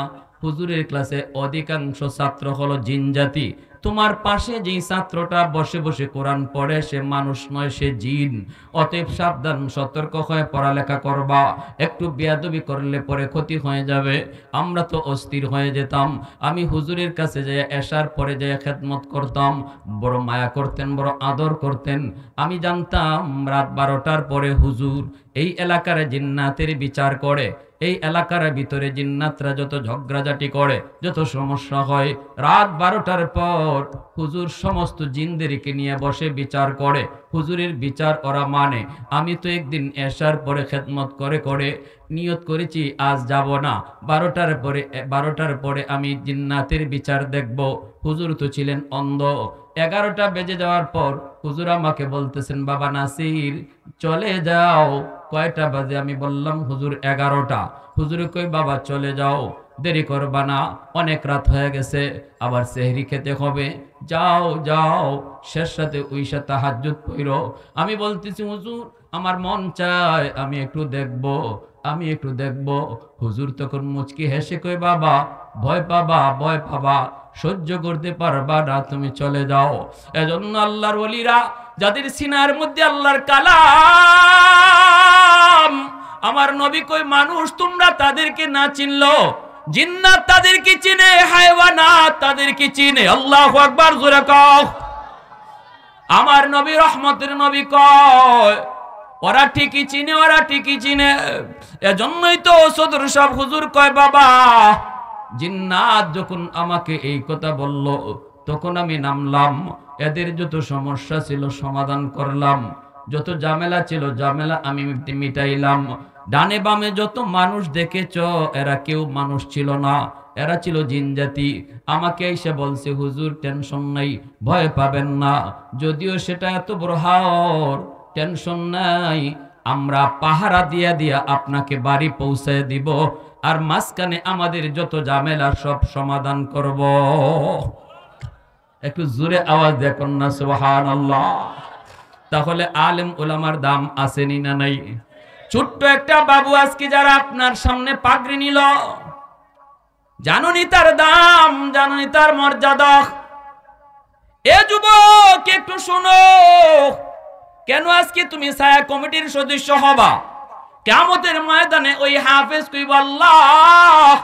হুজুরের ক্লাসে অধিকাংশ ছাত্র হলো জিন জাতি। তোমার পাশে যেই ছাত্রটা বসে বসে কোরআন পড়ে সে মানুষ নয়, সে জিন। অতএব সাবধান, সতর্ক হয়ে পড়ালেখা করবা। একটু বেয়াদবি করলে পরে ক্ষতি হয়ে যাবে। আমরা তো অস্থির হয়ে যেতাম। আমি হুজুরের কাছে যাই এশার পরে যাই খেদমত করতাম, বড় মায়া করতেন, বড় আদর করতেন। আমি জানতাম রাত 12টার পরে হুজুর এই এলাকার জিন্নাতের বিচার করে, এই এলাকার ভিতরে জিন্নাতরা যত ঝগড়াঝাটি করে, যত সমস্যা হয়, রাত 12টার পর হুজুর সমস্ত জিনদেরকে নিয়ে বসে বিচার করে। হুজুরের বিচার ওরা মানে। আমি তো একদিন এশার পরে খেদমত করে করে নিয়ত করেছি আজ যাব না, 12টার পরে আমি জিন্নাতের বিচার দেখব। হুজুর তো ছিলেন অন্ধ। 11টা বেজে যাওয়ার পর হুজুর আমাকে বলতেছেন, বাবা নাসির চলে যাও। কয়টা বাজে? আমি বললাম হুজুর 11টা। হুজুরে কই বাবা চলে যাও, দেরি করবা না, অনেক রাত হয়ে গেছে, আবার সেহরি খেতে হবে, যাও যাও, শেষ সাথে উইশা তাহাজ্জুদ পড়ো। আমি বলতেছি হুজুর আমার মন চায় আমি একটু দেখব, আমি একটু দেখব। হুজুর তখন মুচকি হেসে কই বাবা ভয় পাবা, ভয় পাবা, সহ্য করতে পারবা না, তুমি চলে যাও। এজন্য আল্লাহর ওলিরা যাদের সিনার মধ্যে আল্লাহর কালাম, আমার নবী কই মানুষ তোমরা তাদেরকে না চিনলো, জিন্নাত তাদেরকে চিনে, হায়ওয়ানাত তাদেরকে চিনে। আল্লাহু আকবার, জোরে কও। আমার নবী রহমতের নবী কয় ওরা ঠিকই চিনে, ওরা ঠিকই চিনে। এজন্যই তো সদর সাহেব হুজুর কয় বাবা জিন্নাত যখন আমাকে এই কথা বলল তখন আমি নামলাম, এদের যত সমস্যা ছিল সমাধান করলাম, যত ঝামেলা ছিল ঝামেলা আমি মিটাইলাম। ডানে বামে যত মানুষ দেখেছ এরা কেউ মানুষ ছিল না, এরা ছিল জিন জাতি। আমাকে এসে বলছে হুজুর টেনশন নাই, ভয় পাবেন না, যদিও সেটা এত বড় হাওর, টেনশন নাই, আমরা পাহারা দিয়া দিয়া আপনাকে বাড়ি পৌঁছায় দিব, আর মাঝখানে আমাদের যত ঝামেলা সব সমাধান করব। একটু জোরে আওয়াজ দেখুন না সুবহানাল্লাহ। তাহলে আলেম ওলামার দাম আসেনি না নাই? ছোট্ট একটা বাবু আজকে যারা আপনার সামনে পাগড়ি নিল, জানুনি তার দাম, জানুনি তার মর্যাদা। এ যুবক একটু শোনো, কেন আজকে তুমি ছায়া কমিটির সদস্য হবা? কিয়ামতের ময়দানে ওই হাফেজ কইব আল্লাহ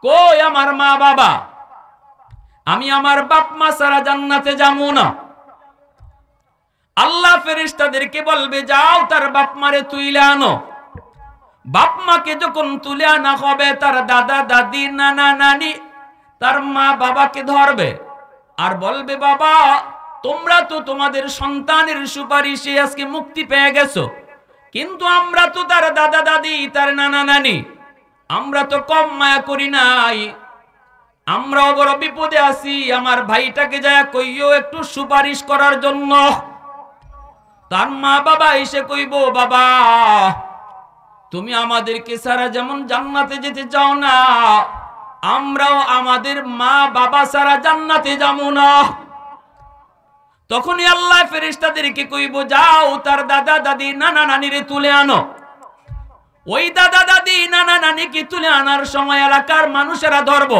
কই আমার মা বাবা, আমি আমার বাপ মা ছাড়া জান্নাতে যাবো না। আল্লাহ ফেরেশতাদেরকে বলবে যাও তার বাপ মারে তুইলে আনো। বাপ মাকে যখন তুলে আনা হবে তার দাদা দাদি নানা নানি তার মা বাবাকে ধরবে আর বলবে বাবা তোমরা তো তোমাদের সন্তানের সুপারিশে আজকে মুক্তি পেয়ে গেছো, কিন্তু আমরা তো তার দাদা দাদি তার নানা নানি আমরা তো কম মায়া করি নাই, আমরাও বড় বিপদে আছি, আমার ভাইটাকে যায় কইও একটু সুপারিশ করার জন্য। তার মা বাবা এসে কইব বাবা তুমি আমাদেরকে ছাড়া যেমন জান্নাতে যেতে চাও না, আমরাও আমাদের মা বাবা ছাড়া জান্নাতে যাবো না। তখনই আল্লাহ ফেরেশতাদেরকে কইব যাও তার দাদা দাদি নানা নানিরে তুলে আনো। ওই দাদা দাদি নানা নানিকে তুলে আনার সময় এলাকার মানুষেরা ধরব,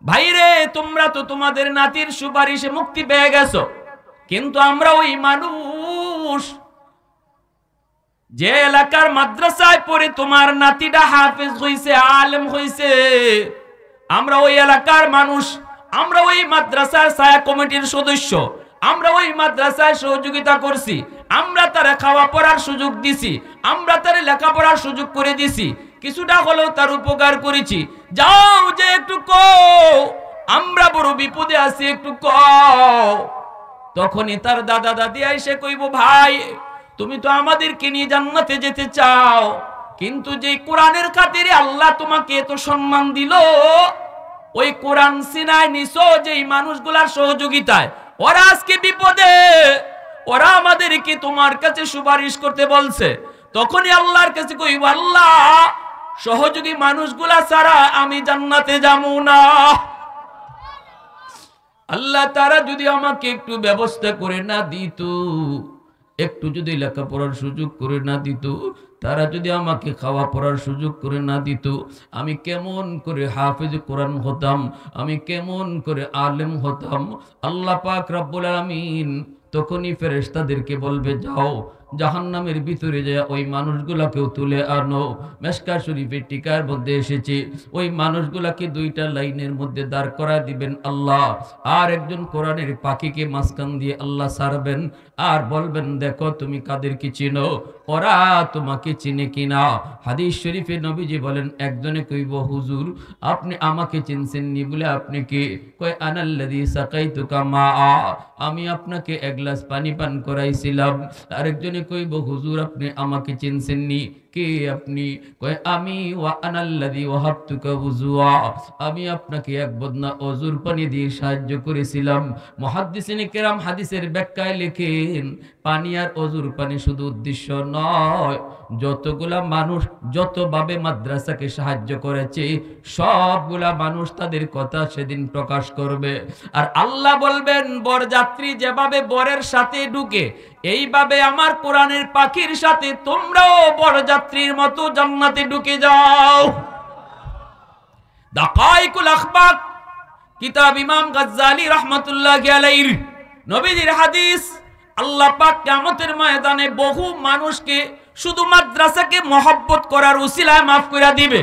ভাইরে তোমরা তো তোমাদের নাতির সুপারিশে মুক্তি পেয়ে গেছো, কিন্তু আমরা ওই মানুষ যে এলাকার মাদ্রাসায় পড়ে তোমার নাতিটা হাফেজ হইছে, আলেম হইছে, আমরা ওই এলাকার মানুষ, আমরা ওই মাদ্রাসার ছায়া কমিটির সদস্য, আমরা ওই মাদ্রাসায় সহযোগিতা করছি, আমরা তারে খাওয়া পড়ার সুযোগ দিছি, আমরা তারে লেখাপড়ার সুযোগ করে দিছি, কিছুটা হলেও তার উপকার করেছি, যাও যে একটু কও আমরা বড় বিপদে আছি একটু কও। তখনই তার দাদা দাদি এসে কইব ভাই তুমি তো আমাদেরকে নিয়ে জান্নাতে যেতে চাও, কিন্তু যে কোরআনের খাতিরে আল্লাহ তোমাকে এত সম্মান দিল, ওই কোরআন সিনায় নিছো যেই মানুষগুলার সহযোগিতায়, ওরা আজকে বিপদে, ওরা আমাদেরকে তোমার কাছে সুপারিশ করতে বলছে। তখনই আল্লাহর কাছে কইব আল্লাহ সহযোগী মানুষগুলা ছাড়া আমি জান্নাতে যাবো না। আল্লাহ তারা যদি আমাকে একটু ব্যবস্থা করে না দিত, একটু যদি লেখাপড়ার সুযোগ করে না দিত, তারা যদি আমাকে খাওয়া পড়ার সুযোগ করে না দিত, আমি কেমন করে হাফেজ কোরআন হতাম, আমি কেমন করে আলেম হতাম। আল্লাহ পাক রব্বুল আলামিন তখনই ফেরেশতাদেরকে বলবে যাও জাহান্নামের ভিতরে যায় ওই মানুষগুলাকেও তুলে আনো। মেশকা শরীফের টিকার মধ্যে এসেছে ওই মানুষগুলাকে দুইটা লাইনের মধ্যে দাঁড় করা দিবেন আল্লাহ, আর একজন কোরআনের পাখিকে মাঝখান দিয়ে আল্লাহ ছাড়বেন, আর বলবেন দেখো তুমি কাদেরকে চিনো, ওরা তোমাকে চিনে কিনা। হাদিস শরীফে নবীজি বলেন একজনে কইব হুজুর আপনি আমাকে চিনছেন নি বলে আপনি কে? কয় আনাল্লাযী সাকাইতুকা মা, আমি আপনাকে এক গ্লাস পানি পান করাইছিলাম। আরেকজনে কইব হুজুর আপনি আমাকে চিনছেন নি, কে আপনি? কয় আমি ওয়া আনাল্লাযী ওয়াহাবতুকা ওযুআ, আমি আপনাকে এক বদনা ওযুর পানি দিয়ে সাহায্য করেছিলাম। মুহাদ্দিসিনে কেরাম হাদিসের ব্যাখ্যায় লেখেন পানি আর ওযুর পানি শুধু উদ্দেশ্য নয়, যতগুলা মানুষ যতভাবে মাদ্রাসাকে সাহায্য করেছে সবগুলা মানুষ তাদের কথা সেদিন প্রকাশ করবে। আর আল্লাহ বলবেন বরযাত্রী যেভাবে বরের সাথে ঢুকে এইভাবে আমার কোরআনের পাখির সাথে তোমরাও বরযাত্রীর মতো জান্নাতে ঢুকে যাও। দাকাইকুল আখবাক কিতাব ইমাম গাজ্জালি রাহমাতুল্লাহি আলাইহি নবীজির হাদিস, আল্লাহ পাক কিয়ামতের ময়দানে বহু মানুষকে শুধু মাদ্রাসাকে মহব্বত করার উসিলায় মাফ করে দিবে।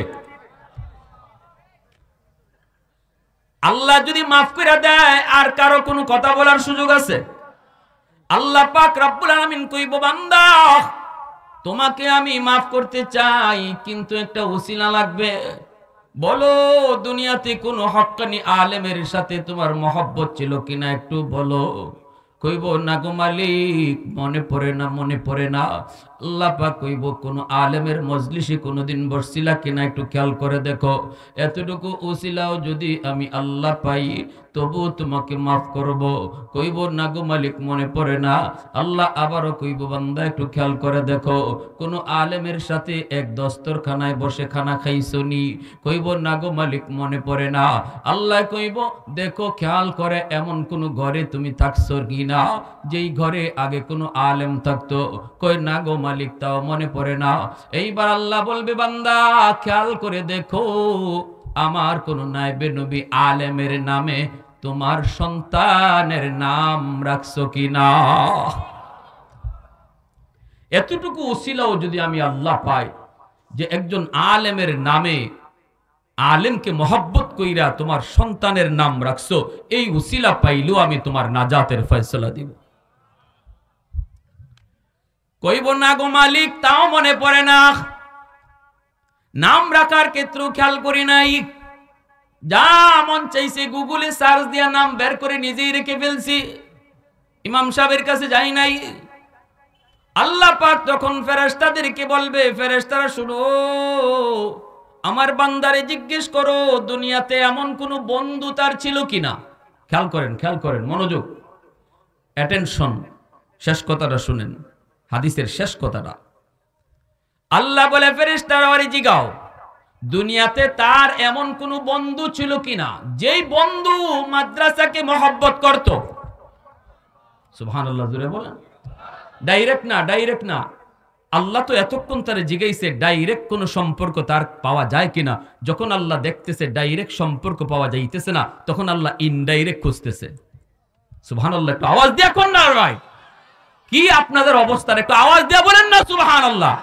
আল্লাহ যদি মাফ করে দেয় আর কারো কোনো কথা বলার সুযোগ আছে? আল্লাহ পাক রব্বুল আলামিন কইব বান্দা তোমাকে আমি মাফ করতে চাই কিন্তু একটা উসিলা লাগবে। বলো দুনিয়াতে কোনো হক্কানি আলেমের সাথে তোমার মহব্বত ছিল কিনা একটু বলো। কইব না গো মালিক মনে পড়ে না, মনে পড়ে না। আল্লাহ পাক কইব কোন আলেমের মজলিসে কোনদিন বসছিলা কিনা একটু খেয়াল করে দেখো। এতটুকু উসিলাও যদি আমি আল্লাহ পাই তবু তোমাকে মাফ করব। কইব না গো মালিক মনে পড়ে না। আল্লাহ আবারও কইব বান্দা একটু খেয়াল করে দেখো কোন আলেমের সাথে এক দস্তরখানায় বসে খানা খাইছনি? কইব না গো মালিক মনে পড়ে না। আল্লাহ কইব দেখো খেয়াল করে এমন কোন ঘরে তুমি থাকছো কিনা যেই ঘরে আগে কোনো আলেম থাকতো? কই না গো মালিক তাও মনে পড়ে না। এইবার আল্লাহ বলবে বান্দা খেয়াল করে দেখো আমার কোন নায়েবে নবী আলেমের নামে তোমার সন্তানের নাম রাখছো কিনা? এতটুকু উসিলাও যদি আমি আল্লাহ পাই যে একজন আলেমের নামে আলেমকে মহব্বত কইরা তোমার সন্তানের নাম রাখছো, এই উসিলা পাইলেও আমি তোমার নাজাতের ফয়সালা দিব। কইব না গো মালিক তাও মনে পড়ে না, নাম রাখার ক্ষেত্রে খেয়াল করি নাই, যা মন চাইছে গুগলে সার্চ দিয়া নাম বের করে নিজেই রেখে ফেলছি, ইমাম সাহেবের কাছে যাই নাই। আল্লাহ পাক তখন ফেরেশতাদেরকে বলবে ফেরেশতারা শুনো আমার বান্দারে জিজ্ঞেস করো দুনিয়াতে এমন কোন বন্ধু তার ছিল কিনা। খেয়াল করেন মনোযোগ, অ্যাটেনশন, শেষ কথাটা শুনেন, হাদিসের শেষ কথাটা। আল্লাহ বলে ফেরেশতারা ওরে জিগাও দুনিয়াতে তার এমন কোন বন্ধু ছিল কিনা যেই বন্ধু মাদ্রাসাকে মহব্বত করত। সুবহানাল্লাহ জোরে বলেন। ডাইরেক্ট না, আল্লাহ তো এতক্ষণ তারে জিগাইছে ডাইরেক্ট কোন সম্পর্ক তার পাওয়া যায় কিনা। যখন আল্লাহ দেখতেছে ডাইরেক্ট সম্পর্ক পাওয়া যাইতেছে না তখন আল্লাহ ইনডাইরেক্ট খুঁজতেছে। সুবহানাল্লাহ, একটু আওয়াজ দিয়ে কোন না ভাই, কি আপনাদের অবস্থা একটু আওয়াজ দিয়ে বলেন না সুবহানাল্লাহ।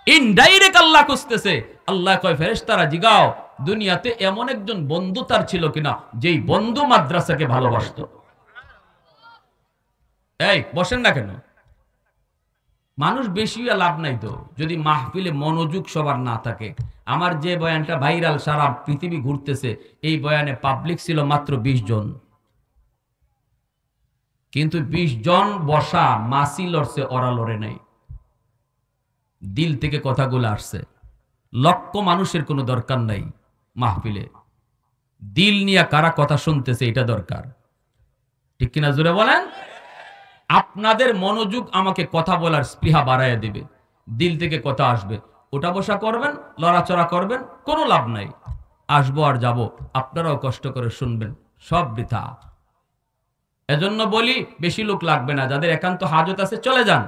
ইনডাইরেক্ট আল্লাহ খুঁজতেছে। আল্লাহ কয় ফেরেশতারা জিগাও দুনিয়াতে এমন একজন বন্ধু তার ছিল কিনা যেই বন্ধু মাদ্রাসাকে ভালোবাসতো। এই বসেন না কেন, মানুষ বেশি লাভ নাই তো যদি মাহফিলে মনোযোগ সবার না থাকে। আমার যে বয়ানটা ভাইরাল সারা পৃথিবী ঘুরতেছে এই বয়ানে পাবলিক ছিল মাত্র 20 জন, কিন্তু 20 জন বসা মাসি লড়ছে ওরা লড়ে নাই, দিল থেকে কথাগুলো আসছে। লক্ষ মানুষের কোনো দরকার নাই মাহফিলে, দিল নিয়ে কারা কথা শুনতেছে এটা দরকার, ঠিক কিনা জোরে বলেন। আপনাদের মনোযোগ আমাকে কথা বলার স্পৃহা বাড়াইয়া দিবে, দিল থেকে কথা আসবে, ওটা বসা করবেন লড়াচড়া করবেন কোনো লাভ নাই। আসবো আর যাব, আপনারাও কষ্ট করে শুনবেন, সব বৃথা। এজন্য বলি বেশি লোক লাগবে না, যাদের একান্ত হাজত আছে চলে যান,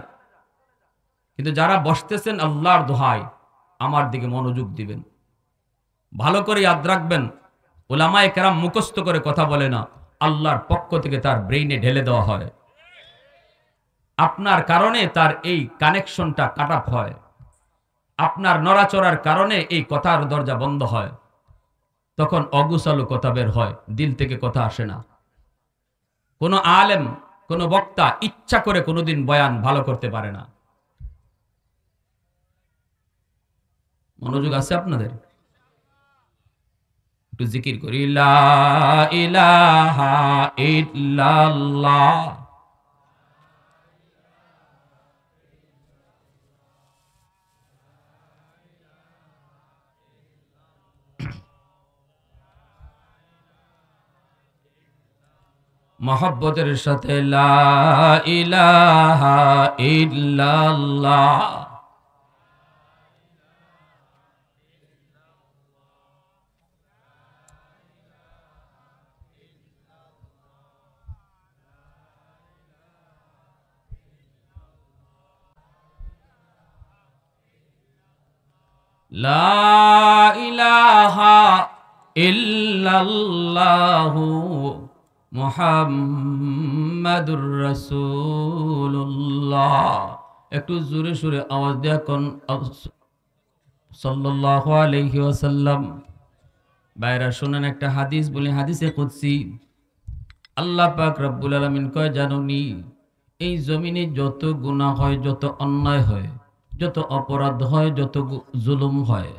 কিন্তু যারা বসতেছেন আল্লাহর দোহাই আমার দিকে মনোযোগ দিবেন। ভালো করে ইয়াদ রাখবেন উলামায়ে কেরাম মুখস্থ করে কথা বলে না, আল্লাহর পক্ষ থেকে তার ব্রেইনে ঢেলে দেওয়া হয়। আপনার কারণে তার এই কানেকশনটা কাট অফ হয়, আপনার নড়াচড়ার কারণে এই কথার দরজা বন্ধ হয়, তখন অগুছালো কথা বের হয়, দিল থেকে কথা আসে না। কোন আলেম, কোন বক্তা ইচ্ছা করে কোনোদিন বয়ান ভালো করতে পারে না। মনোযোগ আছে আপনাদের? একটু জিকির করি, লা ইলাহা ইল্লাল্লাহ। মহব্বতের সাথে লা ইলাহা ইল্লাল্লাহ। লা ইলাহা ইল্লাল্লাহু মুহাম্মাদুর রাসূলুল্লাহ। একটু জোরে সুরে আওয়াজ দেয়া কোন সাল্লাল্লাহু আলাইহি ওয়াসাল্লাম। বাইরা শুনেন একটা হাদিস বলি, হাদিসে কুদসি। আল্লাহ পাক রব্বুল আলামিন কয়, জানোনি এই জমিনে যত গুনাহ হয়, যত অন্যায় হয়, যত অপরাধ হয়, যত জুলুম হয়,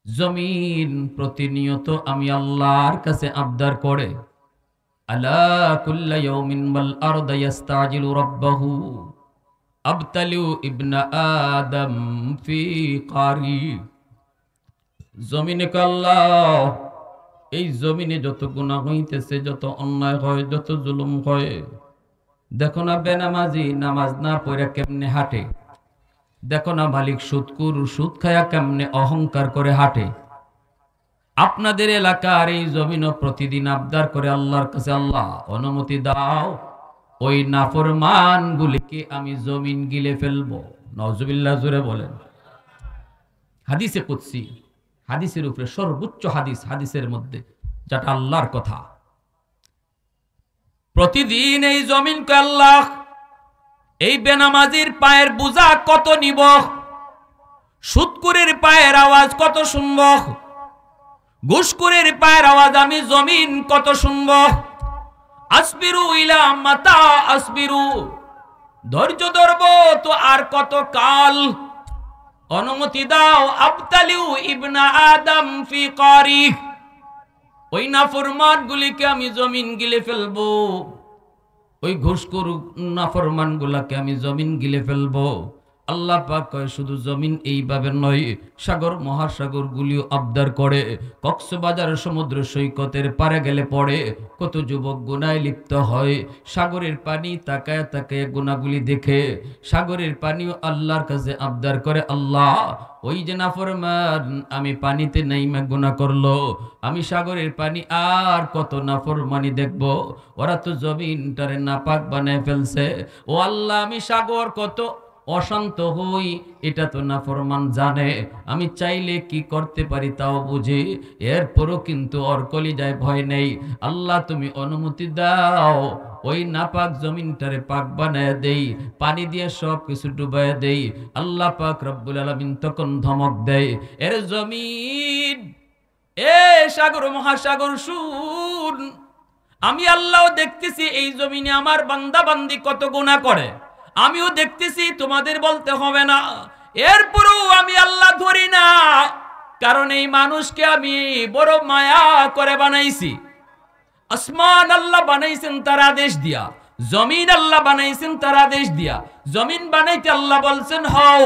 জমিন প্রতিনিয়ত আমি আল্লাহর কাছে আবদার করে, আলা কুল্লা ইয়াউমিন ওয়াল আরদু ইস্তাজিলু রাব্বাহু আবতালু ইবনা আদম ফি কারি। জমিনে আল্লাহ, এই জমিনে যত গুনাহ হইতেছে, যত অন্যায় হয়, যত জুলুম হয়, দেখো না বেনামাজি নামাজ না পড়ে কেমনে হাঁটে, দেখো না মালিক সুদকুর সুদ খায়া কেমনে অহংকার করে হাঁটে। আপনাদের এলাকার এই জমিনও প্রতিদিন আবদার করে আল্লাহর কাছে, আল্লাহ অনুমতি দাও, ওই নাফরমান গুলিকে আমি জমিন গিলে ফেলবো। নাউজুবিল্লাহ, জোরে বলেন। হাদিসে কুদসি, হাদিসের উপরে সর্বোচ্চ হাদিস, হাদিসের মধ্যে যেটা আল্লাহর কথা। প্রতিদিন এই জমিনকে আল্লাহ এই বেনামাজির পায়ের বোঝা কত নিব, সুদকুরের পায়ের আওয়াজ কত শুনব, ঘুষখোরের পায়ের আওয়াজ আমি জমিন কত শুনব। আসবিরু ইলা মাতা আসবিরু, ধৈর্য ধরব তো আর কত কাল। অনুমতি দাও, আবতালিউ ইবনা আদম ফি কারি, ওই নাফরমান গুলিকে আমি জমিন গিলে ফেলবো, ওই ঘুষখোর নাফরমান গুলাকে আমি জমিন গিলে ফেলবো। আল্লাহ পাক কয়, শুধু জমিন এইভাবে নয়, সাগর মহাসাগর গুলিও আবদার করে। কক্সবাজার সমুদ্র সৈকতের পারে গেলে পড়ে কত যুবক গুনায় লিপ্ত হয়, সাগরের পানি তাকায় তাকায় গুনাহগুলি দেখে, সাগরের পানিও আল্লাহর কাছে আবদার করে, আল্লাহ ওই যে নাফরমান আমি পানিতে নাইমা গুনাহ করলো, আমি সাগরের পানি আর কত নাফরমানি দেখব, ওরা তো জমিনটারে নাপাক বানায় ফেলছে। ও আল্লাহ, আমি সাগর কত অশান্ত হই এটা তো নাফরমান জানে, আমি চাইলে কি করতে পারি তাও বুঝি, এরপরও কিন্তু ওর কলিজায় ভয় নেই। আল্লাহ তুমি অনুমতি দাও, ওই নাপাক জমিনটারে পাক বানায় দেই, পানি দিয়ে সব কিছু ডুবায় দেই। আল্লাহ পাক রব্বুল আলামিন তখন ধমক দেয়, এর জমিন, এ সাগর মহাসাগর শুন, আমি আল্লাহ দেখতেছি এই জমিনে আমার বান্দা বান্দি কত গুনাহ করে, আমিও দেখতেছি, তোমাদের বলতে হবে না। এরপরও আমি আল্লাহ ধরি না, কারণ এই মানুষকে আমি বড় মায়া করে বানাইছি। আসমান আল্লাহ বানাইছেন তার আদেশ দিয়া, জমিন আল্লাহ বানাইছেন তার আদেশ দিয়া। জমিন বানাইতে আল্লাহ বলছেন হও,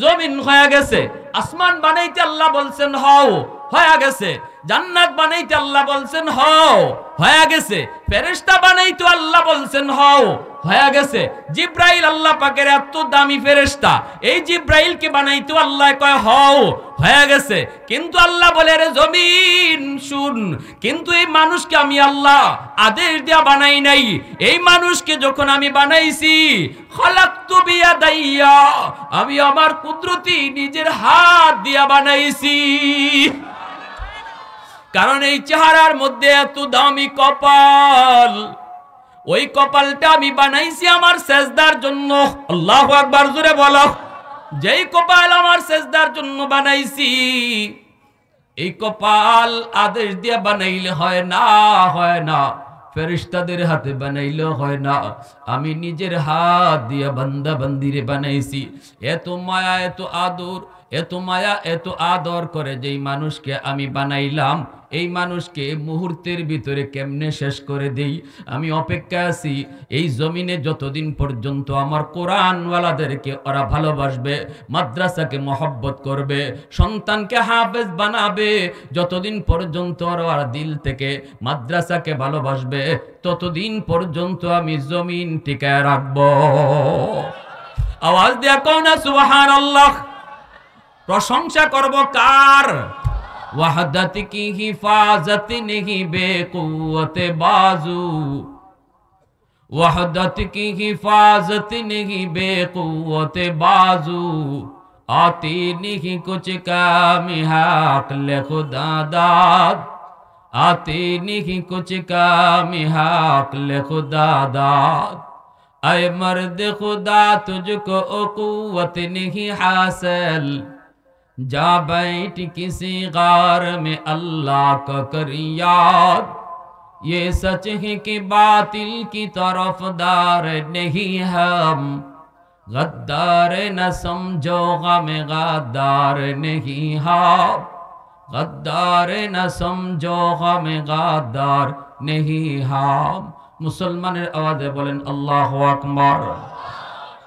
জমিন হয়ে গেছে। আসমান বানাইতে আল্লাহ বলছেন হও, হয়ে গেছে। জান্নাত বানাইতে আল্লাহ বলছেন হও, হয়ে গেছে। ফেরেশতা বানাইতে আল্লাহ বলছেন হও, হয়ে গেছে। জিব্রাইল আল্লাহ পাকের এত দামি ফেরেশতা, এই জিব্রাইলকে বানাইতে আল্লাহ কয় হও, হয়ে গেছে। কিন্তু আল্লাহ বলে, রে জমিন শুন, কিন্তু এই মানুষকে আমি আল্লাহ আদেশ দিয়া বানাই নাই। এই মানুষকে যখন আমি বানাইছি, খলাকতু বিয়াদাইয়া, আমি আমার কুদরতি নিজের হাত দিয়া বানাইছি। কারণ এই চেহারার মধ্যে এত দামি কপাল, ওই কপালটা আমি বানাইছি আমার সেজদার জন্য। আল্লাহু আকবার, জোরে বলো। যেই কপাল আমার সেজদার জন্য বানাইছি, এই কপাল আদেশ দিয়ে বানাইলে হয় না, হয় না। ফেরেশতাদের হাতে বানাইলে হয় না, আমি নিজের হাত দিয়ে বান্দা বান্দিরে বানাইছি। এত মায়া, এত আদর, এত মায়া, এত আদর করে যেই মানুষকে আমি বানাইলাম, এই মানুষকে মুহূর্তের ভিতরে কেমনে শেষ করে দেই। আমি অপেক্ষা আছি এই জমিনে যতদিন পর্যন্ত আমার কোরআনওয়ালাদেরকে ওরা ভালোবাসবে, মাদ্রাসাকে মহব্বত করবে, সন্তানকে হাফেজ বানাবে, যতদিন পর্যন্ত ওরা দিল থেকে মাদ্রাসাকে ভালোবাসবে, ততদিন পর্যন্ত আমি জমিন টিকায় রাখবো। আওয়াজ দিয়া কও না সুবহানাল্লাহ। প্রশংসা করব কার? वहदत की हिफाजत नहीं बेकुव्वत बाजू, वहदत की हिफाजत नहीं बेकुव्वत बाजू, आती नहीं कुछ काम हक ले खुदा दाद, आती नहीं कुछ काम हक ले खुदा दाद। ऐ मर्द खुदा तुझको कुव्वत नहीं हासिल, जा बैठ किसी गार में अल्लाह का कर याद, ये सच है कि बातिल की तरफदार नहीं हम, गद्दार न समझो गम गद्दार नहीं हम, गद्दार न समझो गम गद्दार नहीं हम। মুসলমানের আওয়াজে বলেন আল্লাহু আকবার।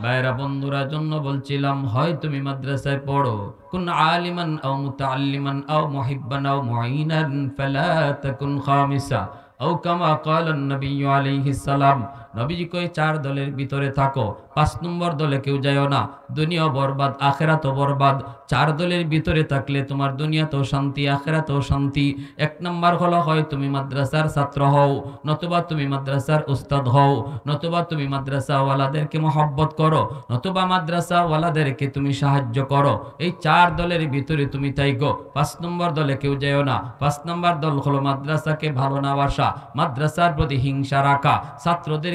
ভাইরা বন্ধুরা, জন্য বলছিলাম, হয় তুমি মাদ্রাসায় পড়ো, কুন আলিমান আও মুতাআল্লিমান আও মুহিব্বান আও মুঈনান ফালা তাকুন খামিসা আও কামা ক্বালা নবী আলাইহিস সালাম। নবীজি কই 4 দলের ভিতরে থাকো, 5 নম্বর দলে কেউ যায়ও না, দুনিয়া বরবাদ আখিরাতও বরবাদ। 4 দলের ভিতরে থাকলে তোমার দুনিয়াতেও শান্তি, আখিরাতেও শান্তি। 1 নম্বর হলো, হয় তুমি মাদ্রাসার ছাত্র হও, নতুবা তুমি মাদ্রাসার উস্তাদ হও, নতুবা তুমি মাদ্রাসাওয়ালাদেরকে মহব্বত করো, নতুবা মাদ্রাসাওয়ালাদেরকে তুমি সাহায্য করো। এই 4 দলের ভিতরে তুমি তাইগো। 5 নম্বর দলে কেউ যায়ও না। 5 নম্বর দল হলো মাদ্রাসাকে ভালো না বাসা, মাদ্রাসার প্রতি হিংসা রাখা, ছাত্রদের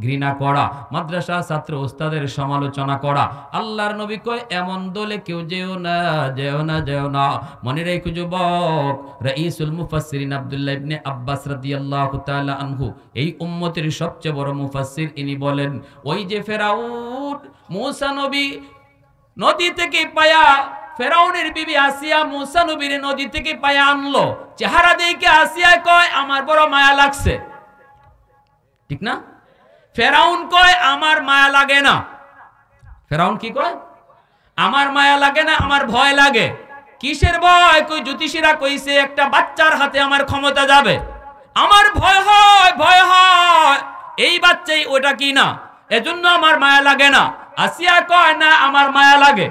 ঘৃণা করা, মাদ্রাসা ছাত্র উস্তাদের সমালোচনা করা। আল্লাহর নবী কয় এমন দলে কেউ যেও না, যেও না, যেও না। মনে রেখো যুবক, রাইসুল মুফাসসিরিন আব্দুল্লাহ ইবনে আব্বাস রাদিয়াল্লাহু তাআলা আনহু, এই উম্মতের সবচেয়ে বড় মুফাসসির, ইনি বলেন, ওই যে ফেরাউন মূসা নবী নদী থেকে পায়া, ফেরাউনের বিবি আসিয়া মূসা নবীর নদী থেকে পায়া আনলো, চেহারা দেখে আসিয়া কয় আমার বড় মায়া লাগছে, ঠিক না? ফেরাউন কয় আমার মায়া লাগে না। ফেরাউন কি কয়? আমার মায়া লাগে না, আমার ভয় লাগে। কিসের ভয়? কই জ্যোতিষীরা কইছে একটা বাচ্চার হাতে আমার ক্ষমতা যাবে, আমার ভয় হয়, ভয় হয়। এই বাচ্চাই ওটা কি না, এজন্য আমার মায়া লাগে না। আসিয়া কয় না, আমার মায়া লাগে।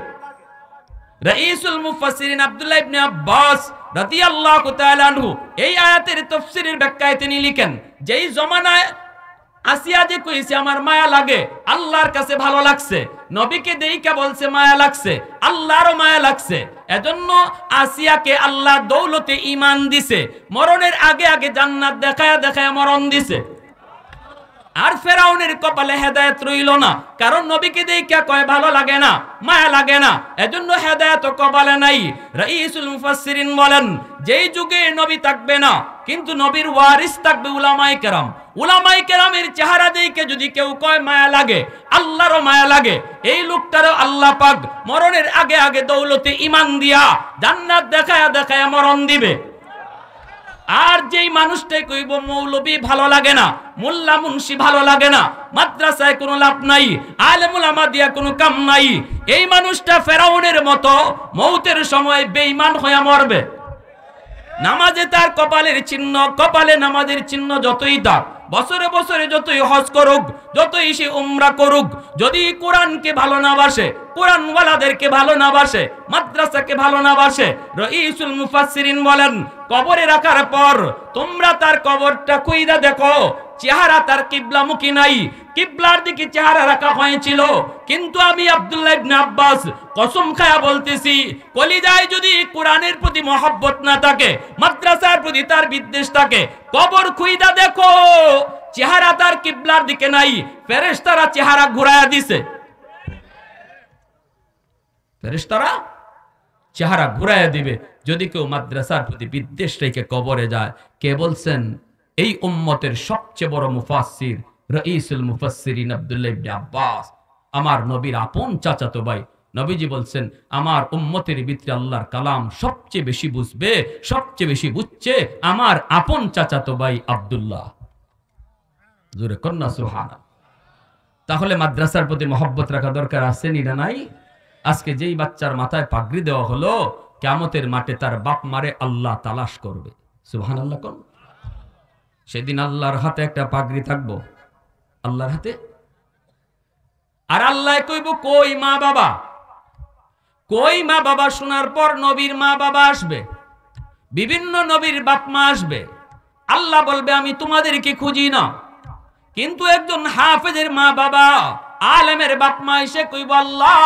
রাইসুল মুফাসসিরিন আব্দুল্লাহ ইবনে আব্বাস রাদিয়াল্লাহু তাআলা আনহু এই আয়াতের তাফসীরের ব্যাখ্যায় তিনি লিখেন, যেই জমানায় আসিয়া যে কইছে আমার মায়া লাগে, আল্লাহর কাছে ভালো লাগছে, নবীকে দেইকা বলছে মায়া লাগছে, আল্লাহরও মায়া লাগছে। এজন্য আসিয়াকে আল্লাহ দৌলতে ঈমান দিছে, মরণের আগে আগে জান্নাত দেখায়া দেখায়া মরণ দিছে। আর ফেরাউনের কপালে হেদায়েত রইল না, কারণ নবীকে দেইখা কয় ভালো লাগে না, মায়া লাগে না, এজন্য হেদায়েত কপালে নাই। রাইসুল মুফাসসিরিন বলেন, যেই যুগে নবী থাকবে না, কিন্তু নবীর ওয়ারিস থাকবে উলামায়ে কেরাম। উলামায়ে কেরামের চেহারা দেখে যদি কেউ কয় মায়া লাগে, আল্লাহরও মায়া লাগে, এই লোকটারও আল্লাহ পাক মরণের আগে আগে দৌলতে ঈমান দিয়া জান্নাত দেখায়া দেখায়া মরণ দিবে। আর যেই মানুষটাই কইব মৌলবী ভালো লাগে না, মোল্লা মুন্সি ভালো লাগে না, মাদ্রাসায় কোনো লাভ নাই, আলেম উলামা দিয়া কোনো কাম নাই, এই মানুষটা ফেরাউনের মতো মৌতের সময় বেঈমান হয়ে মরবে। নামাজে তার কপালের চিহ্ন, কপালে নামাজের চিহ্ন যতই থাক, বছরে বছরে যতই হজ করুক, যতই সে উমরা করুক, যদি কোরআনকে ভালো না বাসে, কোরআনওয়ালাদেরকে ভালো না বাসে, মাদ্রাসাকে ভালো না বাসে, রাইসুল মুফাসসিরিন বলেন, কবরে রাখার পর তোমরা তার কবরটা কইরা দেখো, চেহারা তার কিবলামুখী নাই, কিবলার দিকে চেহারা রাখা হয়েছিল। কিন্তু আমি আব্দুল্লাহ ইবনে আব্বাস কসম খায়া বলতেছি, কলিজায় যদি কোরআনের প্রতি মহব্বত না থাকে, মাদ্রাসার প্রতি তার বিদ্বেষ থাকে, কবর খুইদা দেখো, চেহারা তার কিবলার দিকে নাই, ফেরেশতারা চেহারা ঘুরায়া দিছে। ফেরেশতারা চেহারা ঘুরায়া দিবে যদি কেউ মাদ্রাসার প্রতি বিদ্বেষ রেখে কবরে যায়। কে বলছেন? এই উম্মতের সবচেয়ে বড় মুফাসসির, রাইসুল মুফাসসিরিন আব্দুল্লাহ ইবনে আব্বাস, আমার নবীর আপন চাচাতো ভাই। নবীজি বলছেন, আমার উম্মতের ভিতরে আল্লাহর কালাম সবচেয়ে বেশি বুঝবে, সবচেয়ে বেশি বুঝছে আমার আপন চাচাতো ভাই আব্দুল্লাহ। জোরে কন্যা সুবহানাল্লাহ। তাহলে মাদ্রাসার প্রতি মহব্বত রাখা দরকার আছে না নাই? আজকে যেই বাচ্চার মাথায় পাগড়ি দেওয়া হলো, কিয়ামতের মাঠে তার বাপ মারে আল্লাহ তালাশ করবে। সুবহানাল্লাহ কোন? সেদিন আল্লাহর হাতে একটা পাগড়ি থাকবো, আল্লাহর হাতে। আর আল্লাহ কইব, কই মা বাবা? কই মা বাবা? শোনার পর নবীর মা বাবা আসবে, বিভিন্ন নবীর বাপ মা আসবে। আল্লাহ বলবে, আমি তোমাদেরকে খুঁজি না, কিন্তু একজন হাফেজের মা বাবা, আলেমের বাপ মা এসে কইব, আল্লাহ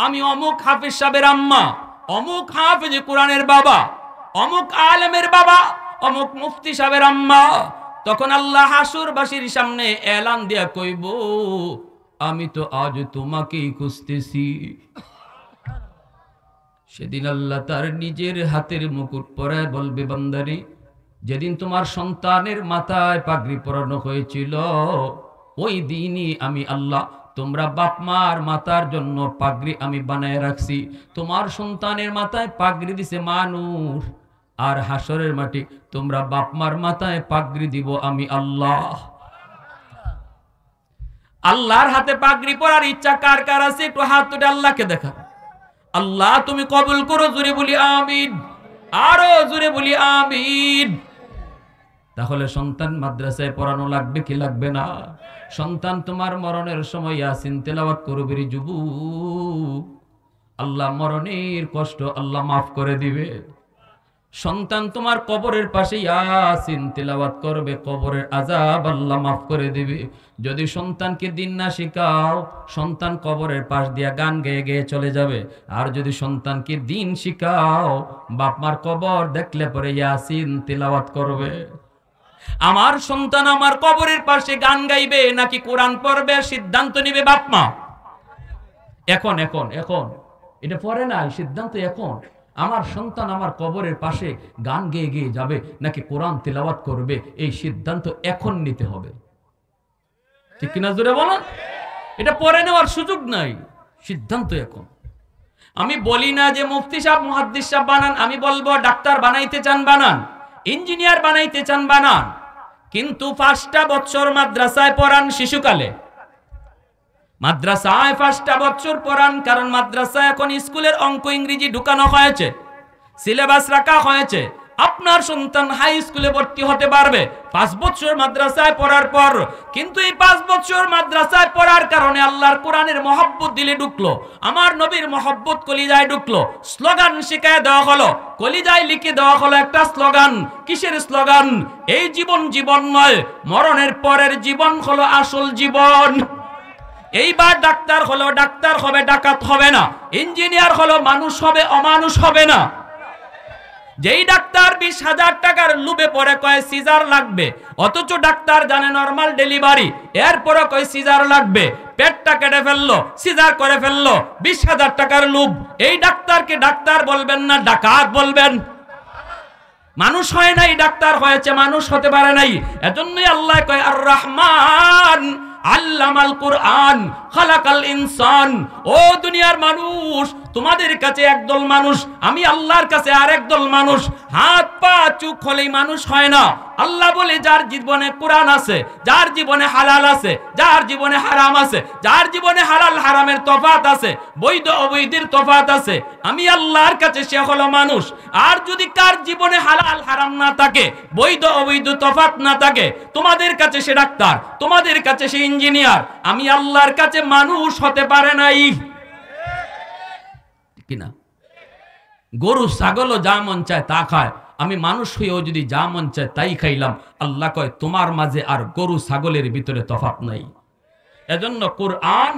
আমি অমুক হাফেজ সাহেবের আম্মা, অমুক হাফেজ কোরআনের বাবা, অমুক আলেমের বাবা, অমুক মুফতি সাহেবের আম্মা। তখন আল্লাহ হাসুরবাসীর সামনে এলান দিয়া কইব, আমি তো আজ তোমাকেই খুঁজতেছি। সেদিন আল্লাহ তার নিজের হাতের মুকুট পরায় বলবে, বান্দারে, যেদিন তোমার সন্তানের মাথায় পাগড়ি পরানো হয়েছিল, ওই দিনই আমি আল্লাহ তোমরা বাপ মার মাথার জন্য পাগড়ি আমি বানায় রাখছি। তোমার সন্তানের মাথায় পাগড়ি দিছে মানুষ, আর হাসরের মাটি তোমরা বাপ মার মাথায় পাগড়ি দিব আমি আল্লাহ। আল্লাহর হাতে পাগড়ি পরার ইচ্ছা কার কার আছে? একটু হাত তুলে আল্লাহকে দেখা। আল্লাহ তুমি কবুল করো, জোরে বলি আমিন, আরো জোরে বলি আমিন। তাহলে সন্তান মাদ্রাসায় পড়ানো লাগবে কি লাগবে না? সন্তান তোমার মরণের সময় ইয়াসিন তেলাওয়াত করবে রে যুবক, আল্লাহ মরণের কষ্ট আল্লাহ মাফ করে দিবে। সন্তান তোমার কবরের পাশে ইয়াসিন তেলাওয়াত করবে, কবরের আযাব আল্লাহ মাফ করে দিবে। যদি সন্তানকে দিন না শিখাও, সন্তান কবরের পাশ দিয়া গান গেয়ে গেয়ে চলে যাবে। আর যদি সন্তানকে দিন শিখাও, বাপ মার কবর দেখলে পরে ইয়াসিন তেলাওয়াত করবে। আমার সন্তান আমার কবরের পাশে গান গাইবে নাকি কোরআন পড়বে, সিদ্ধান্ত নিবে বাপ মা। এখন এখন এখন এটা পরে না, সিদ্ধান্ত এখন। আমার সন্তান আমার কবরের পাশে গান গেয়ে গেয়ে যাবে নাকি কোরআন তেলাওয়াত করবে, এই সিদ্ধান্ত এখন নিতে হবে। ঠিক কিনা জোরে বলো? এটা পরে নেওয়ার সুযোগ নাই, সিদ্ধান্ত এখন। আমি বলি না যে মুফতি সাহেব মুহাদ্দিস সাহেব বানান, আমি বলবো ডাক্তার বানাইতে চান বানান, ইঞ্জিনিয়ার বানাইতে চান বানান, কিন্তু 5টা বছর মাদ্রাসায় পড়ান। শিশুকালে মাদ্রাসায় 5টা বছর পড়ান, কারণ মাদ্রাসায় এখন স্কুলের অঙ্ক ইংরেজি ঢুকানো হয়েছে, সিলেবাস রাখা হয়েছে। আপনার সন্তান হাই স্কুলে ভর্তি হতে পারবে 5 বছর মাদ্রাসায় পড়ার পর। কিন্তু এই 5 বছর মাদ্রাসায় পড়ার কারণে আল্লাহর কোরআনের মহব্বত দিলে ঢুকলো, আমার নবীর মহব্বত কলিজায় ঢুকলো। স্লোগান শিখায় দেওয়া হলো, কলিজায় লিখে দেওয়া হলো একটা স্লোগান। কিসের স্লোগান? এই জীবন জীবন নয়, মরণের পরের জীবন হলো আসল জীবন। এইবার ডাক্তার হলো ডাক্তার হবে, ডাকাত হবে না। ইঞ্জিনিয়ার হলো মানুষ হবে, অমানুষ হবে না। যেই ডাক্তার 20,000 টাকার লুবে পরে কয় সিজার লাগবে, অথচ ডাক্তার জানে নরমাল ডেলিভারি, এরপরে কয় সিজার লাগবে। পেটটা কেটে ফেললো, সিজার করে ফেললো, 20,000 টাকার লুব। এই ডাক্তারকে ডাক্তার বলবেন না ডাকাত বলবেন? মানুষ হয় নাই, ডাক্তার হয়েছে, মানুষ হতে পারে নাই। এজন্যই আল্লাহ কয় আর রহমান আল্লামাল কুরআন খালাকাল ইনসান। ও দুনিয়ার মানুষ, তোমাদের কাছে একদল মানুষ, আমি আল্লাহর কাছে আরেক দল মানুষ। হাত পা চোখ হলেই মানুষ হয় না। আল্লাহ বলে যার জীবনে কোরআন আছে, যার জীবনে হালাল আছে, যার জীবনে হারাম আছে, যার জীবনে হালাল হারামের তফাত আছে, বৈধ অবৈধের তফাত আছে, আমি আল্লাহর কাছে সে হলো মানুষ। আর যদি কার জীবনে হালাল হারাম না থাকে, বৈধ অবৈধ তফাত না থাকে, তোমাদের কাছে সে ডাক্তার, তোমাদের কাছে সে ইঞ্জিনিয়ার, আমি আল্লাহর কাছে মানুষ হতে পারে নাই। কিনা? গরু ছাগলও যা মন চায় তা খায়, আমি মানুষ হয়েও যদি যা মন চায় তাই খাইলাম। আল্লাহ কয় তোমার মাঝে আর গরু ছাগলের ভিতরে তফাৎ নাই। এজন্য কোরআন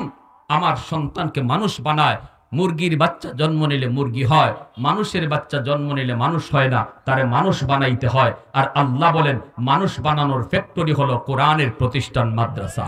আমার সন্তানকে মানুষ বানায়। মুরগির বাচ্চা জন্ম নিলে মুরগি হয়, মানুষের বাচ্চা জন্ম নিলে মানুষ হয় না, তারে মানুষ বানাইতে হয়। আর আল্লাহ বলেন মানুষ বানানোর ফ্যাক্টরি হলো কোরআনের প্রতিষ্ঠান, মাদ্রাসা।